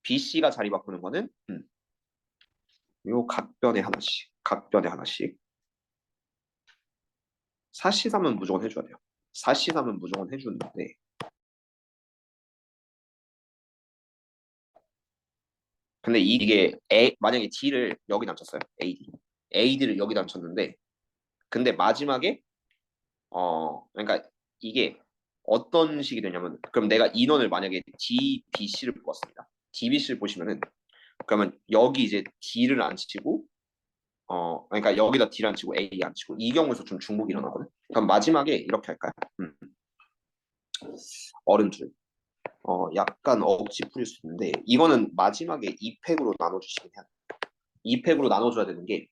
BC가 자리 바꾸는 거는 요 각변에 하나씩 사시삼은 무조건 해줘야 돼요. 사시삼은 무조건 해주는데 근데 이게 만약에 D를 여기 남쳤어요. AD를 여기 남쳤는데 근데 마지막에 그러니까 이게 어떤 식이 되냐면 그럼 내가 인원을 만약에 D, B, C를 뽑았습니다. D, B, C를 보시면은 그러면 여기 이제 D를 안 치고 그러니까 여기다 D를 안 치고 A 안 치고 이 경우에서 좀 중복이 일어나거든. 그럼 마지막에 이렇게 할까요? 어른줄 약간 억지 풀릴 수 있는데 이거는 마지막에 2팩으로 나눠주시면 해야 돼요. 2팩으로 나눠줘야 되는 게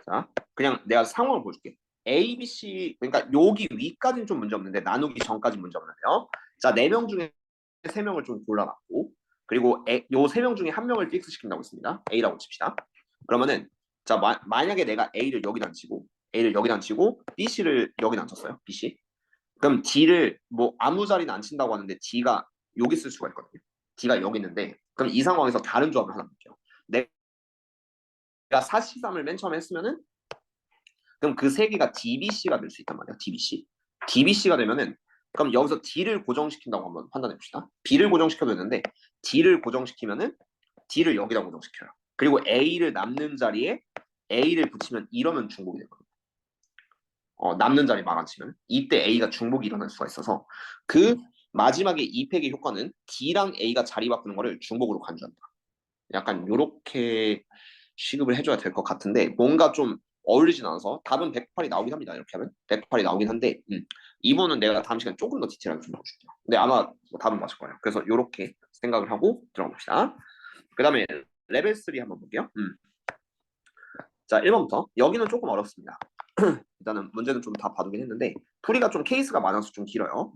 자, 그냥 내가 상황을 보여줄게. A, B, C 그러니까 여기 위까지는 좀 문제 없는데 나누기 전까지 문제 없는데요. 자, 4명 중에 3명을 좀 골라놨고 그리고 요 3명 중에 1명을 픽스 시킨다고 했습니다. A라고 칩시다. 그러면은 자 만약에 내가 A를 여기다 안 치고 BC를 여기다 안 쳤어요. BC. 그럼 D를 뭐 아무 자리는 안 친다고 하는데 D가 여기 쓸 수가 있거든요. D가 여기 있는데 그럼 이 상황에서 다른 조합을 하나 볼게요. 내가 4C3을 맨 처음에 했으면은 그럼 그 3개가 DBC가 될 수 있단 말이야. DBC. DBC가 되면은 그럼 여기서 D를 고정시킨다고 한번 판단해 봅시다. B를 고정시켜도 되는데 D를 고정시키면은 D를 여기다 고정시켜요. 그리고 A를 남는 자리에 A를 붙이면 이러면 중복이 되거든요. 남는 자리 막아치면 이때 A가 중복이 일어날 수가 있어서 그 마지막에 2팩의 효과는 D랑 A가 자리 바꾸는 거를 중복으로 간주한다. 약간 요렇게 시급을 해줘야 될 것 같은데 뭔가 좀 어울리진 않아서 답은 108이 나오긴 합니다. 이렇게 하면 108이 나오긴 한데 이번은 내가 다음 시간에 조금 더 디테일하게 좀 보여줄게요. 근데 아마 뭐 답은 맞을 거예요. 그래서 요렇게 생각을 하고 들어가 봅시다. 그 다음에 레벨 3 한번 볼게요. 자 1번부터 여기는 조금 어렵습니다. 일단은 문제는 좀 다 봐두긴 했는데 풀이가 좀 케이스가 많아서 좀 길어요.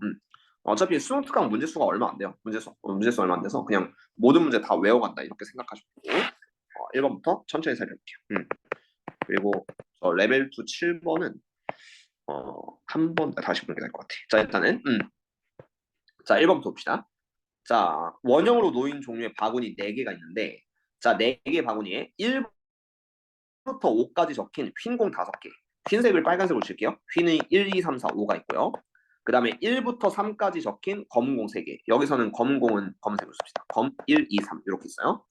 어차피 수능 특강 문제수가 얼마 안 돼요. 문제수 얼마 안 돼서 그냥 모든 문제 다 외워간다 이렇게 생각하시면 되고 1번부터 천천히 살펴볼게요. 그리고 레벨 2 7번은 한 번 다시 보는 게 나을 것 같아. 자 일단은 자 1번부터 봅시다. 자 원형으로 놓인 종류의 바구니 4개가 있는데 자 4개 바구니에 1부터 5까지 적힌 휜 공 5개 흰색을 빨간색으로 칠게요. 휜이 1, 2, 3, 4, 5가 있고요. 그 다음에 1부터 3까지 적힌 검은 공 3개 여기서는 검은 공은 검은색으로 씁시다. 검 1, 2, 3 이렇게 있어요.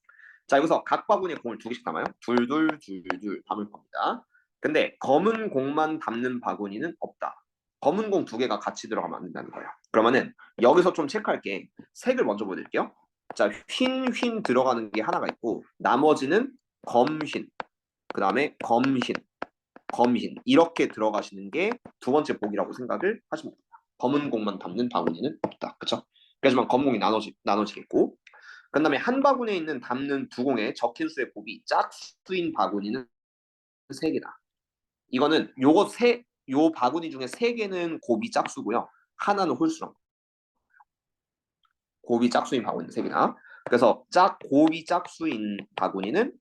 자 여기서 각 바구니에 공을 2개씩 담아요. 둘둘 담을 겁니다. 근데 검은 공만 담는 바구니는 없다. 검은 공 2개가 같이 들어가면 안 된다는 거예요. 그러면은 여기서 좀 체크할 게 색을 먼저 보여드릴게요. 자 휜 들어가는 게 하나가 있고 나머지는 검흰 그 다음에 검흰 이렇게 들어가시는 게 두 번째 보기라고 생각을 하시면 됩니다. 검은 공만 담는 바구니는 없다. 그렇죠? 그렇지만 검은 공이 나눠지겠고 그 다음에 한 바구니에 있는 담는 두 공의 적힌 수의 곱이 짝수인 바구니는 3개다. 이거는 요거 요 바구니 중에 3개는 곱이 짝수고요. 하나는 홀수랑. 곱이 짝수인 바구니 3개나. 그래서 곱이 짝수인 바구니는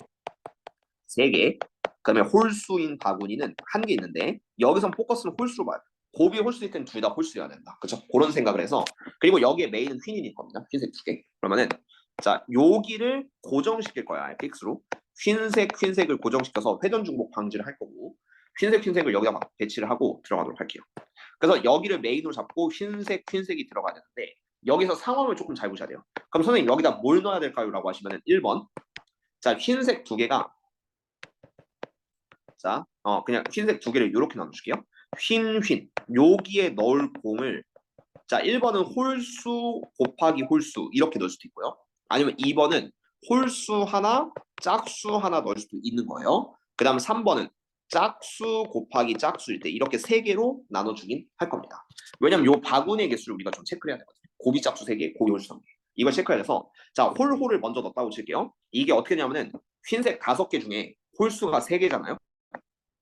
3개. 그다음에 홀수인 바구니는 1개 있는데 여기선 포커스는 홀수로 봐요. 곱이 홀수일 땐 둘 다 홀수여야 된다. 그렇죠? 그런 생각을 해서 그리고 여기에 메인은 휜인일 겁니다. 흰색 2개. 그러면은 자 여기를 고정시킬 거야. 픽스로. 흰색을 고정시켜서 회전 중복 방지를 할 거고 흰색을 여기다 배치를 하고 들어가도록 할게요. 그래서 여기를 메인으로 잡고 흰색이 들어가야 되는데 여기서 상황을 조금 잘 보셔야 돼요. 그럼 선생님 여기다 뭘 넣어야 될까요? 라고 하시면 1번 자 흰색 2개가 자 그냥 흰색 2개를 이렇게 나눠줄게요. 흰 여기에 넣을 공을 자 1번은 홀수 곱하기 홀수 이렇게 넣을 수도 있고요. 아니면 2번은 홀수 하나 짝수 하나 넣을 수도 있는 거예요. 그 다음 3번은 짝수 곱하기 짝수일 때 이렇게 3개로 나눠주긴 할 겁니다. 왜냐면 요 바구니의 개수를 우리가 좀 체크해야 되거든요. 곱이 짝수 3개, 곱이 홀수 3개. 이걸 체크해야 돼서 자 홀을 먼저 넣었다고 칠게요. 이게 어떻게 되냐면은 흰색 5개 중에 홀수가 3개잖아요.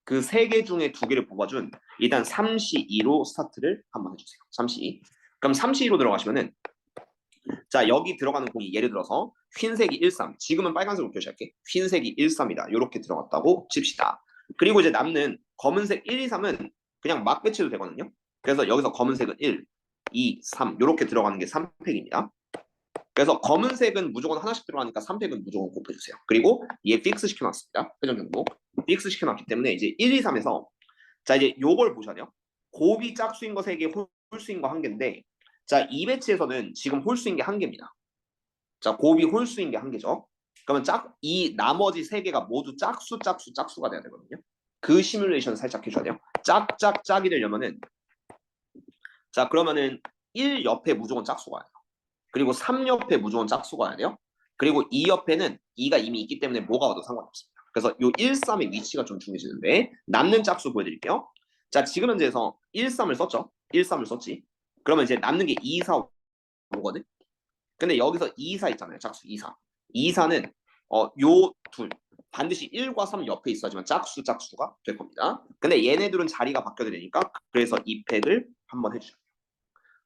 그 3개 중에 2개를 뽑아준 일단 3시2로 스타트를 한번 해주세요. 3시2. 그럼 3시2로 들어가시면은 자 여기 들어가는 공이 예를 들어서 흰색이 13 지금은 빨간색으로 표시할게. 흰색이 13이다 이렇게 들어갔다고 칩시다. 그리고 이제 남는 검은색 1, 2, 3은 그냥 막 배치도 되거든요. 그래서 여기서 검은색은 1, 2, 3 이렇게 들어가는 게 3팩입니다. 그래서 검은색은 무조건 하나씩 들어가니까 3팩은 무조건 곱해주세요. 그리고 얘 픽스 시켜놨습니다. 회전 정보 픽스 시켜놨기 때문에 이제 1, 2, 3에서 자 이제 요걸 보셔야 돼요. 곱이 짝수인 거 3개, 홀수인 거 1개인데 자 이 배치에서는 지금 홀수인 게 1개입니다. 자 곱이 홀수인 게 1개죠. 그러면 이 나머지 3개가 모두 짝수가 돼야 되거든요. 그 시뮬레이션 살짝 해줘야 돼요. 짝이 되려면은 자 그러면은 1 옆에 무조건 짝수가 와야 돼요. 그리고 3 옆에 무조건 짝수가 와야 돼요. 그리고 2 옆에는 2가 이미 있기 때문에 뭐가 와도 상관없습니다. 그래서 요 1, 3의 위치가 좀 중요해지는데 남는 짝수 보여드릴게요. 자 지금 현재에서 1, 3을 썼죠. 1, 3을 썼지. 그러면 이제 남는 게 2, 4 오거든. 근데 여기서 2, 4 있잖아요. 짝수 2, 4. 2, 4는 요 둘 반드시 1과 3 옆에 있어야지만 짝수가 될 겁니다. 근데 얘네들은 자리가 바뀌어야 되니까 그래서 2팩을 한번 해주죠.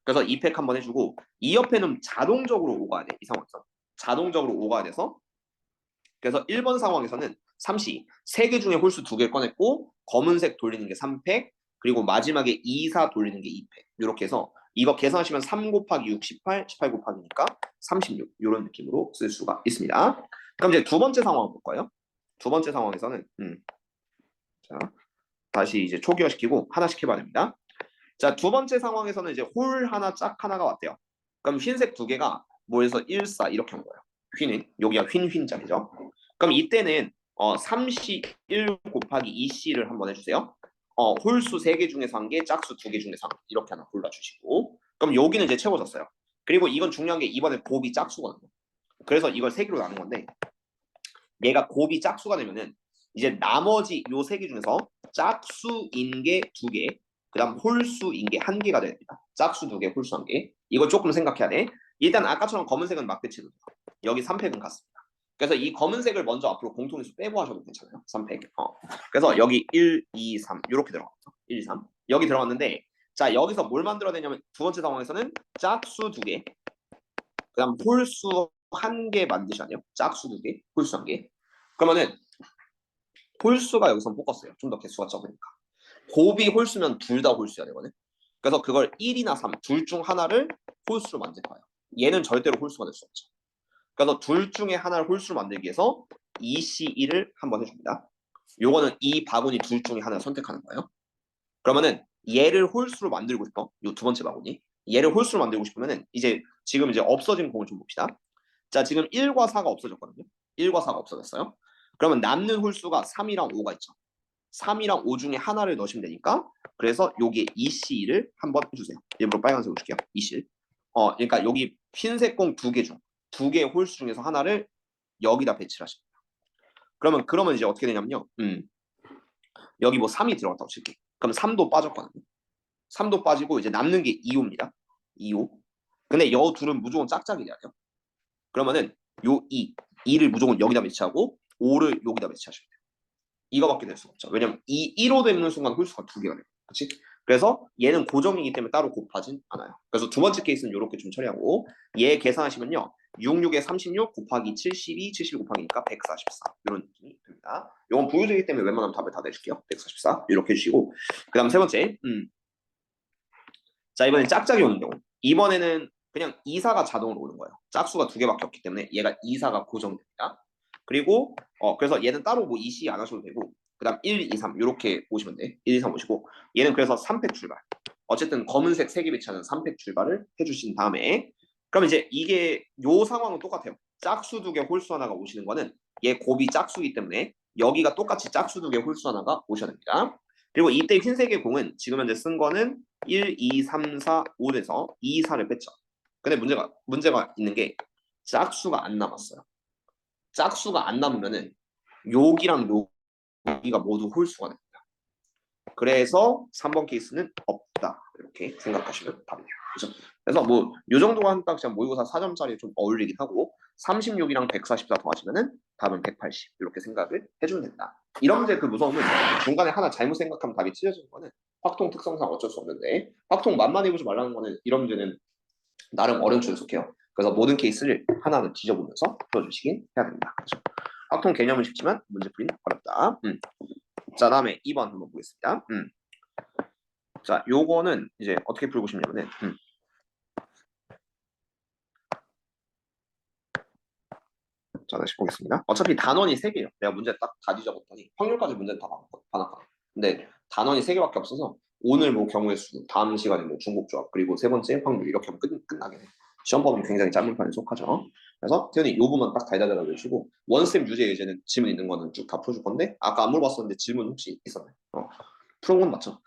그래서 2팩 한번 해주고 이 옆에는 자동적으로 오가야 돼. 이 상황에서. 자동적으로 오가야 돼서 그래서 1번 상황에서는 3시 3개 중에 홀수 2개 꺼냈고 검은색 돌리는 게 3팩 그리고 마지막에 2, 4 돌리는 게 2팩 이렇게 해서 이거 계산하시면 3 곱하기 6, 18 곱하기니까 36 이런 느낌으로 쓸 수가 있습니다. 그럼 이제 두 번째 상황 볼까요? 두 번째 상황에서는 자 다시 이제 초기화시키고 하나씩 해봐야 됩니다. 자, 두 번째 상황에서는 이제 홀 하나, 짝 하나가 왔대요. 그럼 흰색 2개가 모여서 1, 4 이렇게 온 거예요. 흰은 여기가 흰자리죠. 그럼 이때는 3C 1 곱하기 2C를 한번 해주세요. 홀수 3개 중에서 1개, 짝수 2개 중에서 1개 이렇게 하나 골라주시고 그럼 여기는 이제 채워졌어요. 그리고 이건 중요한 게 이번에 곱이 짝수거든요. 그래서 이걸 3개로 나눈 건데 얘가 곱이 짝수가 되면은 이제 나머지 요 3개 중에서 짝수인 게 2개 그 다음 홀수인 게 1개가 됩니다. 짝수 2개, 홀수 1개. 이걸 조금 생각해야 돼. 일단 아까처럼 검은색은 막 배치도 돼요. 여기 3팩은 같습니다. 그래서 이 검은색을 먼저 앞으로 공통인수 빼고 하셔도 괜찮아요. 3팩. 그래서 여기 1, 2, 3 이렇게 들어갔죠. 1, 2, 3. 여기 들어갔는데 자 여기서 뭘 만들어야 되냐면 두 번째 상황에서는 짝수 2개 그 다음 홀수 1개 만드셔야 돼요. 짝수 2개, 홀수 1개. 그러면은 홀수가 여기서 포커스예요. 좀 더 개수가 적으니까. 곱이 홀수면 둘 다 홀수야 되거든. 그래서 그걸 1이나 3, 둘 중 하나를 홀수로 만들 거예요. 얘는 절대로 홀수가 될 수 없죠. 그래서 둘 중에 하나를 홀수로 만들기 위해서 2C1을 한번 해줍니다. 요거는 이 바구니 둘 중에 하나를 선택하는 거예요. 그러면은 얘를 홀수로 만들고 싶어. 요 두 번째 바구니. 얘를 홀수로 만들고 싶으면은 지금 이제 없어진 공을 좀 봅시다. 자, 지금 1과 4가 없어졌거든요. 1과 4가 없어졌어요. 그러면 남는 홀수가 3이랑 5가 있죠. 3이랑 5 중에 하나를 넣으시면 되니까 그래서 여기에 EC2를 한번 해주세요. 일부러 빨간색으로 줄게요. EC. 그러니까 여기 흰색 공 2개 중 2개의 홀수 중에서 하나를 여기다 배치를 하십니다. 그러면 이제 어떻게 되냐면요. 여기 뭐 3이 들어갔다고 칠게. 그럼 3도 빠졌거든요. 3도 빠지고 이제 남는 게 2호입니다. 2호. 근데 여 둘은 무조건 짝짝이 돼야 돼요. 그러면은 요 2를 무조건 여기다 배치하고 5를 여기다 배치하시면 돼요. 이거밖에 될 수가 없죠. 왜냐면 1호 되는 순간 홀수가 2개가 돼요. 그렇지? 그래서 얘는 고정이기 때문에 따로 곱하진 않아요. 그래서 두 번째 케이스는 이렇게 좀 처리하고 얘 계산하시면요. 66에 36 곱하기 72, 72 곱하기니까 144 이런 느낌이 듭니다. 이건 부유제이기 때문에 웬만하면 답을 다 내줄게요. 144 이렇게 해주시고 그 다음 세 번째 자 이번엔 짝짝이 오는 경우 이번에는 그냥 이사가 자동으로 오는 거예요. 짝수가 두 개밖에 없기 때문에 얘가 이사가 고정됩니다. 그리고 그래서 얘는 따로 뭐 이시 안 하셔도 되고 그 다음 1, 2, 3 이렇게 보시면 돼. 1, 2, 3 보시고 얘는 그래서 3팩 출발 어쨌든 검은색 3개 배치하는 3팩 출발을 해주신 다음에 그럼 이제 이게 요 상황은 똑같아요. 짝수 두 개 홀수 하나가 오시는 거는 얘 곱이 짝수이기 때문에 여기가 똑같이 짝수 두 개 홀수 하나가 오셔야 됩니다. 그리고 이때 흰색의 공은 지금 현재 쓴 거는 1, 2, 3, 4, 5에서 2, 4를 뺐죠. 근데 문제가 있는 게 짝수가 안 남았어요. 짝수가 안 남으면은 여기랑 여기가 모두 홀수가 됩니다. 그래서 3번 케이스는 없다. 이렇게 생각하시면 답이에요. 그죠? 그래서 뭐 이 정도가 한딱 그냥 모의고사 4점짜리 좀 어울리긴 하고 36이랑 144 더하시면은 답은 180 이렇게 생각을 해주면 된다. 이런 문제 그 무서움은 중간에 하나 잘못 생각하면 답이 틀려지는 거는 확통 특성상 어쩔 수 없는데 확통 만만 해보지 말라는 거는 이런 문제는 나름 어려움에 속해요. 그래서 모든 케이스를 하나는 뒤져보면서 풀어주시긴 해야 됩니다. 그렇죠? 확통 개념은 쉽지만 문제 풀이는 어렵다. 자 다음에 2번 한번 보겠습니다. 자 요거는 이제 어떻게 풀고 싶냐면은 자 다시 보겠습니다. 어차피 단원이 3개예요. 내가 문제 딱 다 뒤져봤더니 확률까지 문제는 다 봐놨거든. 근데 단원이 3개밖에 없어서 오늘 뭐 경우의 수, 다음 시간에 뭐 중복조합 그리고 세 번째 확률 이렇게 하면 끝나게 돼. 시험 범위 굉장히 짧은 편에 속하죠. 그래서 태연이 이 부분 딱 달달달달 외치고 원쌤 유제 예제는 질문 있는 거는 쭉 다 풀어줄 건데 아까 안 물어봤었는데 질문 혹시 있었나요? 푸른 건 맞죠?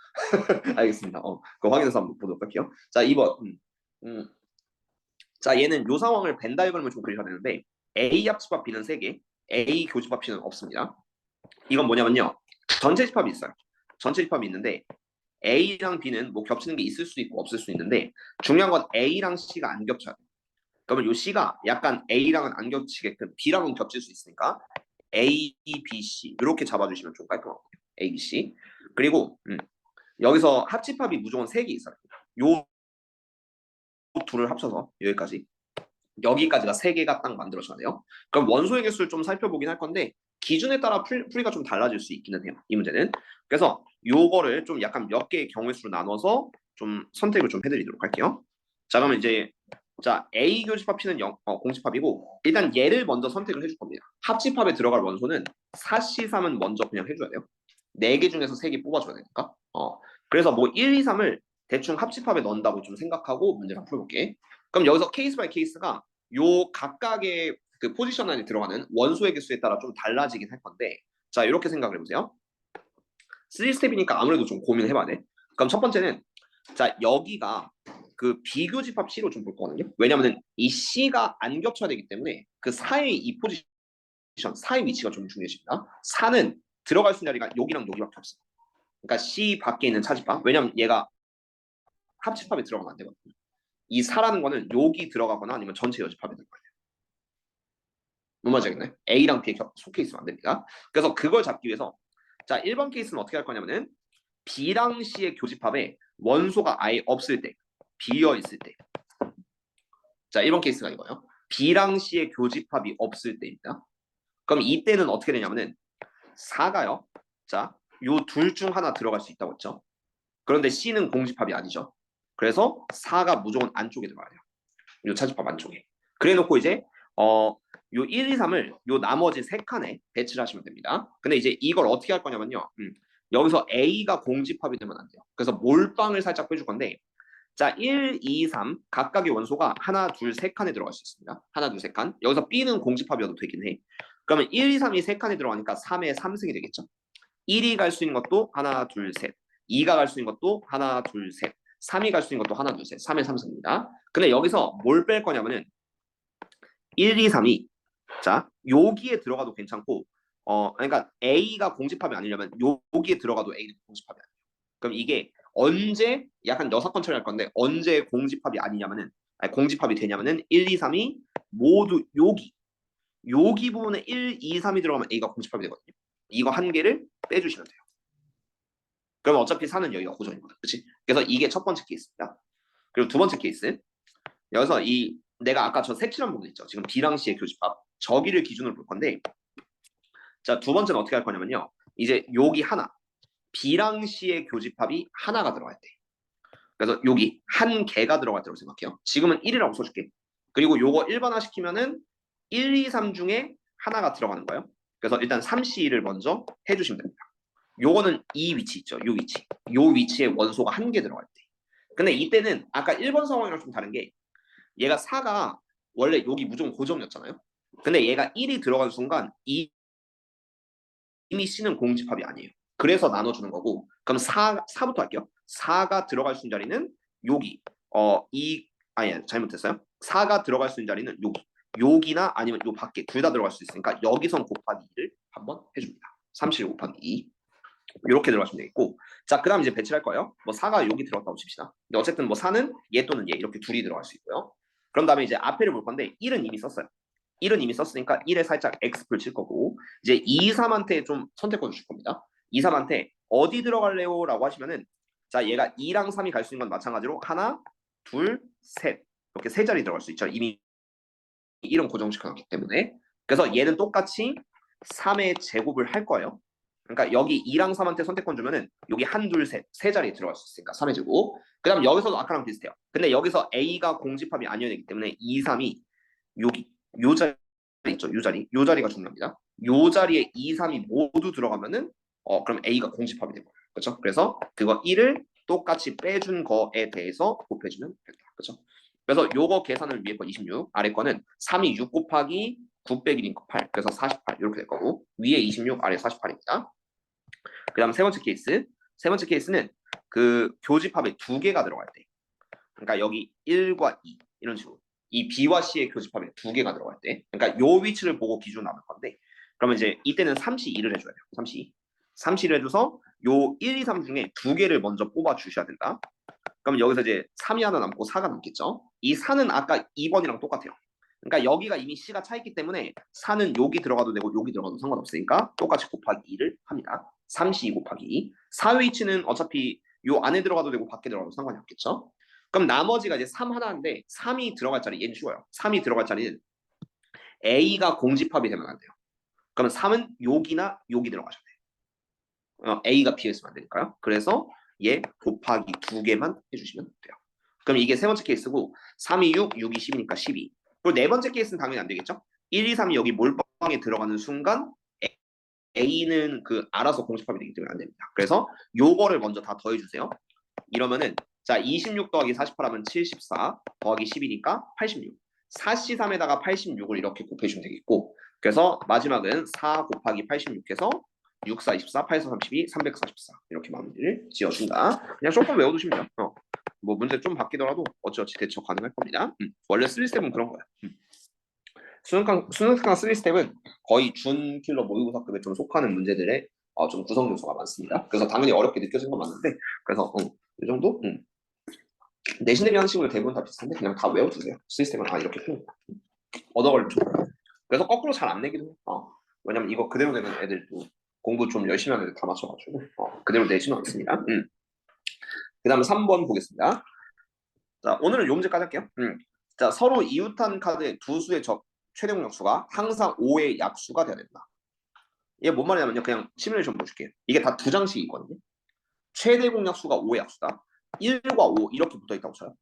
알겠습니다. 그거 확인해서 한번 보도록 할게요. 자 2번 자 얘는 요 상황을 벤 다이어그램을 좀 그리셔야 되는데 A 합집합 B는 3개 A 교집합 C는 없습니다. 이건 뭐냐면요. 전체 집합이 있어요. 전체 집합이 있는데 A랑 B는 뭐 겹치는 게 있을 수 있고 없을 수 있는데 중요한 건 A랑 C가 안 겹쳐야 돼요. 그러면 요 C가 약간 A랑은 안 겹치게끔 B랑은 겹칠 수 있으니까 A, B, C 이렇게 잡아주시면 좀 깔끔하거든요. A, B, C 그리고 여기서 합집합이 무조건 3개 있어요. 요 둘을 합쳐서 여기까지가 3개가 딱 만들어져야 돼요. 그럼 원소의 개수를 좀 살펴보긴 할 건데 기준에 따라 풀이가 좀 달라질 수 있기는 해요. 이 문제는. 그래서 요거를 좀 약간 몇 개의 경우의 수로 나눠서 좀 선택을 좀 해드리도록 할게요. 자 그러면 이제 자 A 교집합 C는 공집합이고 일단 얘를 먼저 선택을 해줄 겁니다. 합집합에 들어갈 원소는 4C3은 먼저 그냥 해줘야 돼요. 4개 중에서 3개 뽑아줘야 되니까. 그래서 뭐 1, 2, 3을 대충 합집합에 넣는다고 좀 생각하고 문제를 한번 풀어볼게. 그럼 여기서 케이스 바이 케이스가 요 각각의 그 포지션 안에 들어가는 원소의 개수에 따라 좀 달라지긴 할 건데 자 이렇게 생각을 해보세요. 3스텝이니까 아무래도 좀 고민을 해봐야 돼. 그럼 첫 번째는 자 여기가 그 비교집합 C로 좀 볼 거거든요. 왜냐면은 이 C가 안 겹쳐야 되기 때문에 그 4의 이 포지션 4의 위치가 좀 중요해집니다. 4는 들어갈 수 있는 자리가 여기랑 여기밖에 없어. 그러니까 C 밖에 있는 차집합. 왜냐면 얘가 합집합에 들어가면 안 되거든요. 이 4라는 거는 여기 들어가거나 아니면 전체 여집합에 들어가요. 뭔 말인지 알겠나요? A랑 B에 속해 있으면 안 됩니다. 그래서 그걸 잡기 위해서 자 1번 케이스는 어떻게 할 거냐면은 B랑 C의 교집합에 원소가 아예 없을 때 비어 있을 때 자 1번 케이스가 이거예요. B랑 C의 교집합이 없을 때입니다. 그럼 이때는 어떻게 되냐면은 4가요. 자, 요 둘 중 하나 들어갈 수 있다고 했죠. 그런데 C는 공집합이 아니죠. 그래서 4가 무조건 안쪽에 들어가야 돼요. 요 차집합 안쪽에. 그래 놓고 이제 요 1, 2, 3을 요 나머지 3칸에 배치를 하시면 됩니다. 근데 이제 이걸 어떻게 할 거냐면요. 여기서 A가 공집합이 되면 안 돼요. 그래서 몰빵을 살짝 빼줄 건데 자 1, 2, 3 각각의 원소가 하나, 둘, 3칸에 들어갈 수 있습니다. 하나, 둘, 3칸. 여기서 B는 공집합이어도 되긴 해. 그러면 1, 2, 3이 3칸에 들어가니까 3의 3승이 되겠죠. 1이 갈 수 있는 것도 하나, 둘, 셋. 2가 갈 수 있는 것도 하나, 둘, 셋. 3이 갈 수 있는 것도 하나, 둘, 셋. 3의 3승입니다. 근데 여기서 뭘 뺄 거냐면은 1, 2, 3이 자 여기에 들어가도 괜찮고 그러니까 A가 공집합이 아니려면 여기에 들어가도 A는 공집합이 아니에요. 그럼 이게 언제 약간 여사건 처리할 건데 언제 공집합이 아니냐면은 아니, 공집합이 되냐면은 1, 2, 3이 모두 여기 부분에 1, 2, 3이 들어가면 A가 공집합이 되거든요. 이거 한 개를 빼주시면 돼요. 그러면 어차피 4는 여기가 고정이거든. 그렇지? 그래서 이게 첫 번째 케이스입니다. 그리고 두 번째 케이스. 여기서 이 내가 아까 저 색칠한 부분 있죠. 지금 B랑 C의 교집합. 저기를 기준으로 볼 건데 자, 두 번째는 어떻게 할 거냐면요. 이제 여기 하나. B랑 C의 교집합이 하나가 들어갈 때. 그래서 여기 한 개가 들어갈 때로 생각해요. 지금은 1이라고 써줄게. 그리고 요거 일반화 시키면은 1, 2, 3 중에 하나가 들어가는 거예요. 그래서 일단 3C를 먼저 해주시면 됩니다. 요거는 이 위치 있죠. 요 위치. 요 위치에 원소가 한 개 들어갈 때. 근데 이때는 아까 1번 상황이랑 좀 다른 게 얘가 4가 원래 여기 무조건 고정이었잖아요. 근데 얘가 1이 들어간 순간 이미 C는 공집합이 아니에요. 그래서 나눠주는 거고 그럼 4부터 할게요. 4가 들어갈 수 있는 자리는 여기 아니 잘못했어요. 4가 들어갈 수 있는 자리는 여기나 아니면 요 밖에 둘 다 들어갈 수 있으니까 여기선 곱하기 2를 한번 해줍니다. 37 곱하기 2 이렇게 들어가시면 되겠고 자 그 다음 이제 배치할 거예요. 뭐 4가 여기 들어갔다고 칩시다. 근데 어쨌든 뭐 4는 얘 또는 얘 이렇게 둘이 들어갈 수 있고요. 그런 다음에 이제 앞에를 볼 건데 1은 이미 썼어요. 1은 이미 썼으니까 1에 살짝 X표를 칠 거고 이제 2, 3한테 좀 선택권 주실 겁니다. 2, 3한테 어디 들어갈래요? 라고 하시면은 자 얘가 2랑 3이 갈 수 있는 건 마찬가지로 하나, 둘, 셋 이렇게 세 자리 들어갈 수 있죠. 이미 1은 고정시켜놨기 때문에 그래서 얘는 똑같이 3의 제곱을 할 거예요. 그러니까 여기 2랑 3한테 선택권 주면은 여기 한, 둘, 셋, 세 자리에 들어갈 수 있으니까 3의 제곱. 그 다음 여기서도 아까랑 비슷해요. 근데 여기서 A가 공집합이 아니어야 되기 때문에 2, 3이 여기 요 자리 있죠. 요 자리가 중요합니다. 요 자리에 2, 3이 모두 들어가면은 그럼 A가 공집합이 되는 거예요. 그렇죠? 그래서 그거 1을 똑같이 빼준 거에 대해서 곱해주면 된다. 그렇죠? 그래서 요거 계산을 위에 거 26, 아래 거는 3이 6 곱하기 9 빼기 1이니까 8, 그래서 48 이렇게 될 거고 위에 26, 아래 48입니다. 그 다음 세 번째 케이스. 세 번째 케이스는 그 교집합에 두 개가 들어갈 때. 그러니까 여기 1과 2 이런 식으로 이 B와 C의 교집합에 두 개가 들어갈 때. 그러니까 요 위치를 보고 기준 남을 건데 그러면 이제 이때는 3C2를 해줘야 돼요. 3C2. 3C를 해줘서 요 1, 2, 3 중에 두 개를 먼저 뽑아 주셔야 된다. 그러면 여기서 이제 3이 하나 남고 4가 남겠죠. 이 4는 아까 2번이랑 똑같아요. 그러니까 여기가 이미 C가 차 있기 때문에 4는 여기 들어가도 되고 여기 들어가도 상관없으니까 똑같이 곱하기 2를 합니다. 3C2 곱하기 2. 4의 위치는 어차피 요 안에 들어가도 되고 밖에 들어가도 상관이 없겠죠. 그럼 나머지가 이제 3 하나인데 3이 들어갈 자리 얘는 쉬워요. 3이 들어갈 자리는 A가 공집합이 되면 안 돼요. 그러면 3은 여기나 여기 들어가셔야 돼요. A가 B에 있으면 안 되니까요. 그래서 얘 곱하기 2개만 해주시면 돼요. 그럼 이게 세 번째 케이스고 3, 2, 6, 6, 2, 10이니까 12. 그리고 네 번째 케이스는 당연히 안 되겠죠. 1, 2, 3이 여기 몰빵에 들어가는 순간 A는 그 알아서 공집합이 되기 때문에 안 됩니다. 그래서 요거를 먼저 다 더해주세요. 이러면은 자 26 더하기 48 하면 74 더하기 10이니까 86. 4C3에다가 86을 이렇게 곱해주면 되겠고 그래서 마지막은 4 곱하기 86해서 6, 4, 24, 8, 4, 32, 344 이렇게 마무리를 지어준다. 그냥 조금 외워두시면 돼요. 뭐 문제 좀 바뀌더라도 어찌어찌 대처 가능할 겁니다. 원래 3스텝은 그런 거야. 수능강 3스텝은 거의 준킬러 모의고사급에 좀 속하는 문제들의 좀 구성 요소가 많습니다. 그래서 당연히 어렵게 느껴진 건 맞는데 그래서 이 정도? 내신 대비 하는 식으로 대부분 다 비슷한데 그냥 다 외워두세요. 시스템은 이렇게 풉니다. 얻어걸리면 좋아요. 그래서 거꾸로 잘 안 내기도 해요. 왜냐면 이거 그대로 내는 애들도 공부 좀 열심히 하는 애들 다 맞춰가지고 그대로 내지는 않습니다. 그 다음에 3번 보겠습니다. 자, 오늘은 요 문제까지 할게요. 자, 서로 이웃한 카드의 두 수의 최대 공약수가 항상 5의 약수가 돼야 된다. 이게 뭔 말이냐면요. 그냥 시뮬레이션 보여줄게요. 이게 다 두 장씩 있거든요. 최대 공약수가 5의 약수다. 1과 5 이렇게 붙어있다고 쳐요.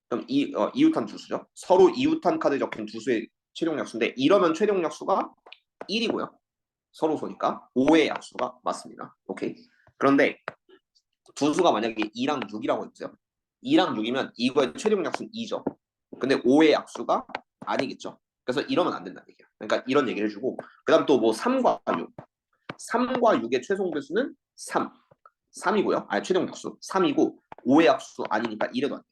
그럼 이웃한 두 수죠. 서로 이웃한 카드에 적힌 두 수의 최대 공약수인데 이러면 최대 공약수가 1이고요. 서로 소니까 5의 약수가 맞습니다. 오케이. 그런데 두 수가 만약에 2랑 6이라고 했어요. 2랑 6이면 이거의 최대 공약수는 2죠. 근데 5의 약수가 아니겠죠. 그래서 이러면 안 된다는 얘기야. 그러니까 이런 얘기를 해주고 그 다음 또 뭐 3과 6. 3과 6의 최종 배수는 3. 3이고요. 아니 최종 약수 3이고 5의 약수 아니니까 1에도 안 돼.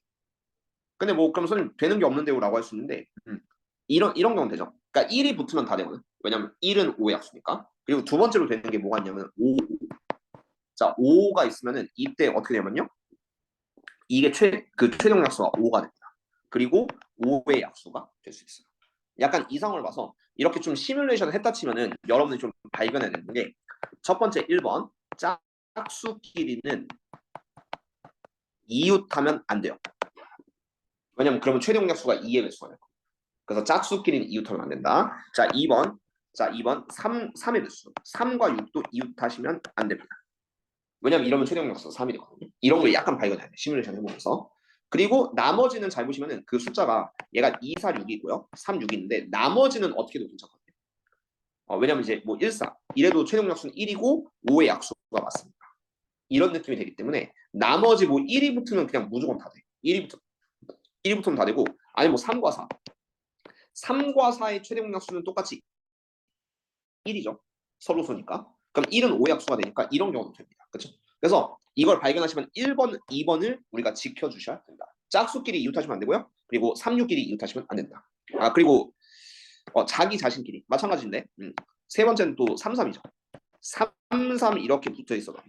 근데 뭐 그럼 선생님 되는 게 없는데요 라고 할 수 있는데 이런 경우는 되죠. 그러니까 1이 붙으면 다 되거든. 왜냐면 1은 5의 약수니까. 그리고 두 번째로 되는 게 뭐가 있냐면 5. 자 5가 있으면은 이때 어떻게 되냐면요. 이게 최종 약수가 5가 됩니다. 그리고 5의 약수가 될 수 있어요. 약간 이상을 봐서 이렇게 좀 시뮬레이션을 했다 치면은 여러분이 좀 발견해야 되는 게 첫 번째 1번 짝수끼리는 이웃하면 안 돼요. 왜냐면 그러면 최대 공약수가 2의 배수가 돼요. 그래서 짝수끼리는 이웃하면 안 된다. 자, 2번. 자, 2번 3의 배수. 3과 6도 이웃하시면 안 됩니다. 왜냐면 이러면 최대 공약수가 3이 되거든요. 이런 걸 약간 발견해야 돼. 시뮬레이션 해보면서. 그리고 나머지는 잘 보시면은 그 숫자가 얘가 2, 4, 6이고요. 3, 6인데 나머지는 어떻게 도 괜찮거든요. 왜냐면 이제 뭐 1, 4 이래도 최대 공약수는 1이고 5의 약수가 맞습니다. 이런 느낌이 되기 때문에 나머지 뭐 1이 붙으면 그냥 무조건 다 돼. 1이 붙으면 다 되고 아니 뭐 3과 4. 3과 4의 최대 공약수는 똑같이 1이죠. 서로수니까. 그럼 1은 5약수가 되니까 이런 경우도 됩니다. 그렇죠? 그래서 이걸 발견하시면 1번, 2번을 우리가 지켜주셔야 된다. 짝수끼리 이웃하시면 안 되고요. 그리고 3, 6끼리 이웃하시면 안 된다. 그리고 자기 자신끼리 마찬가지인데 세 번째는 또 3, 3이죠. 3, 3 이렇게 붙어 있어도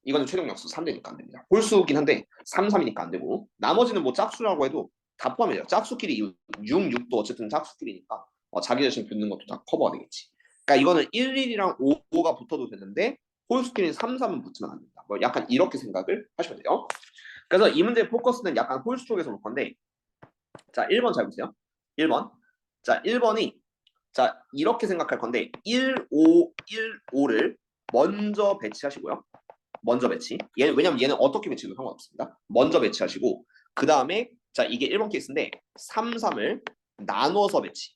이거는 최종 약수 3되니까 안 됩니다. 홀수긴 한데 3, 3이니까 안 되고 나머지는 뭐 짝수라고 해도 다 포함해요. 짝수끼리 6, 6도 어쨌든 짝수끼리니까 자기 자신 붙는 것도 다 커버가 되겠지. 그러니까 이거는 1, 1이랑 5, 5가 붙어도 되는데 홀수끼리는 3, 3은 붙으면 안 된다. 뭐 약간 이렇게 생각을 하시면 돼요. 그래서 이 문제의 포커스는 약간 홀수 쪽에서 볼 건데 자 1번 잘 보세요. 1번 자 1번이 자 이렇게 생각할 건데 1, 5, 1, 5를 먼저 배치하시고요. 먼저 배치. 얘는 왜냐면 얘는 어떻게 배치도 상관없습니다. 먼저 배치하시고 그 다음에 자 이게 1번 케이스인데 3, 3을 나눠서 배치.